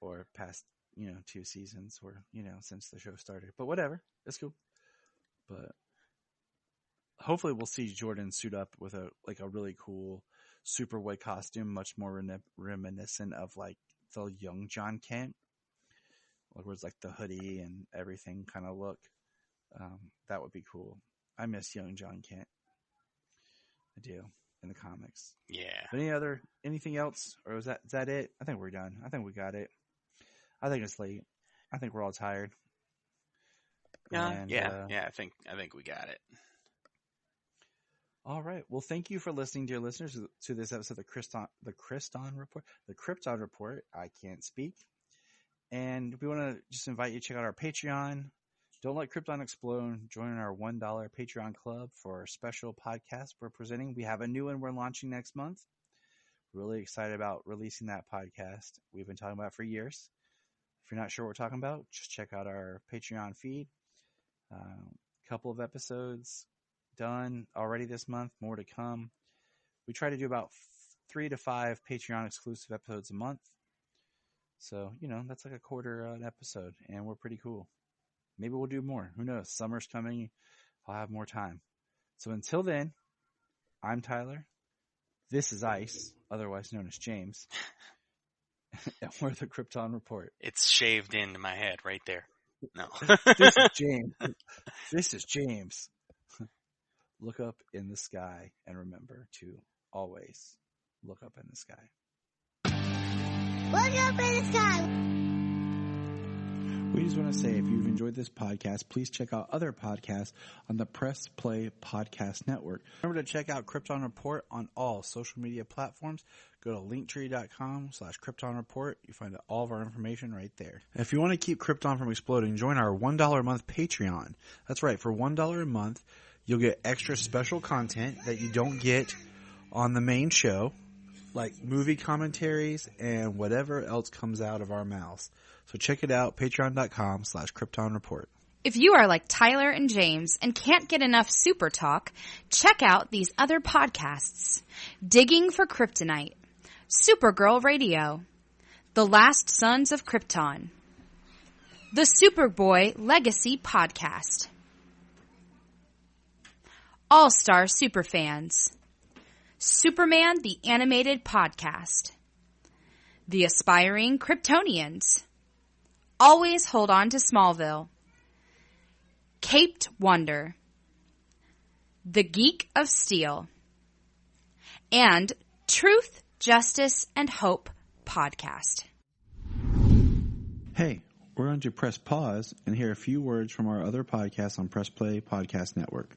or past, 2 seasons or, since the show started, but whatever, it's cool. But hopefully we'll see Jordan suit up with a really cool Superboy costume, much more reminiscent of like the young John Kent, where it's like the hoodie and everything kind of look. That would be cool. I miss young John Kent. I do. In the comics. Yeah. But anything else? Or is that it? I think we're done. I think we got it. I think it's late. I think we're all tired. I think we got it. All right. Well, thank you for listening, dear listeners, to this episode of the Krypton Report. I can't speak. And we want to just invite you to check out our Patreon. Don't let Krypton explode. Join our $1 Patreon club for our special podcast we're presenting. We have a new one we're launching next month. Really excited about releasing that podcast. We've been talking about it for years. If you're not sure what we're talking about, just check out our Patreon feed. Couple of episodes done already this month, more to come. We try to do about 3 to 5 Patreon exclusive episodes a month. So, that's like a quarter an episode, and we're pretty cool. Maybe we'll do more. Who knows? Summer's coming. I'll have more time. So until then, I'm Tyler. This is Ice, otherwise known as James. And we're the Krypton Report. It's shaved into my head right there. No. This is James. This is James. Look up in the sky and remember to always look up in the sky. Look up in the sky. We just want to say, if you've enjoyed this podcast, please check out other podcasts on the Press Play Podcast Network. Remember to check out Krypton Report on all social media platforms. Go to linktree.com/Krypton Report. You find all of our information right there. If you want to keep Krypton from exploding, join our $1 a month Patreon. That's right. For $1 a month, you'll get extra special content that you don't get on the main show, like movie commentaries and whatever else comes out of our mouths. So check it out, patreon.com/Krypton Report. If you are like Tyler and James and can't get enough Super Talk, check out these other podcasts. Digging for Kryptonite, Supergirl Radio, The Last Sons of Krypton, the Superboy Legacy Podcast, All-Star Superfans, Superman the Animated Podcast, The Aspiring Kryptonians, Always Hold On to Smallville, Caped Wonder, The Geek of Steel, and Truth, Justice, and Hope Podcast. Hey, we're going to press pause and hear a few words from our other podcasts on Press Play Podcast Network.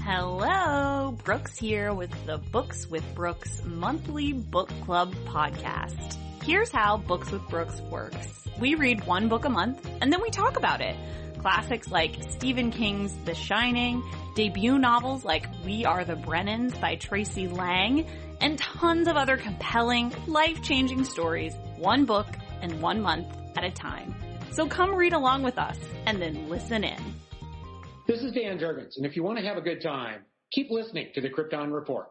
Hello, Brooks here with the Books with Brooks monthly book club podcast. Here's how Books with Brooks works. We read one book a month and then we talk about it. Classics like Stephen King's The Shining, debut novels like We Are the Brennans by Tracy Lang, and tons of other compelling, life-changing stories, one book and 1 month at a time. So come read along with us and then listen in. This is Dan Jurgens, and if you want to have a good time, keep listening to the Krypton Report.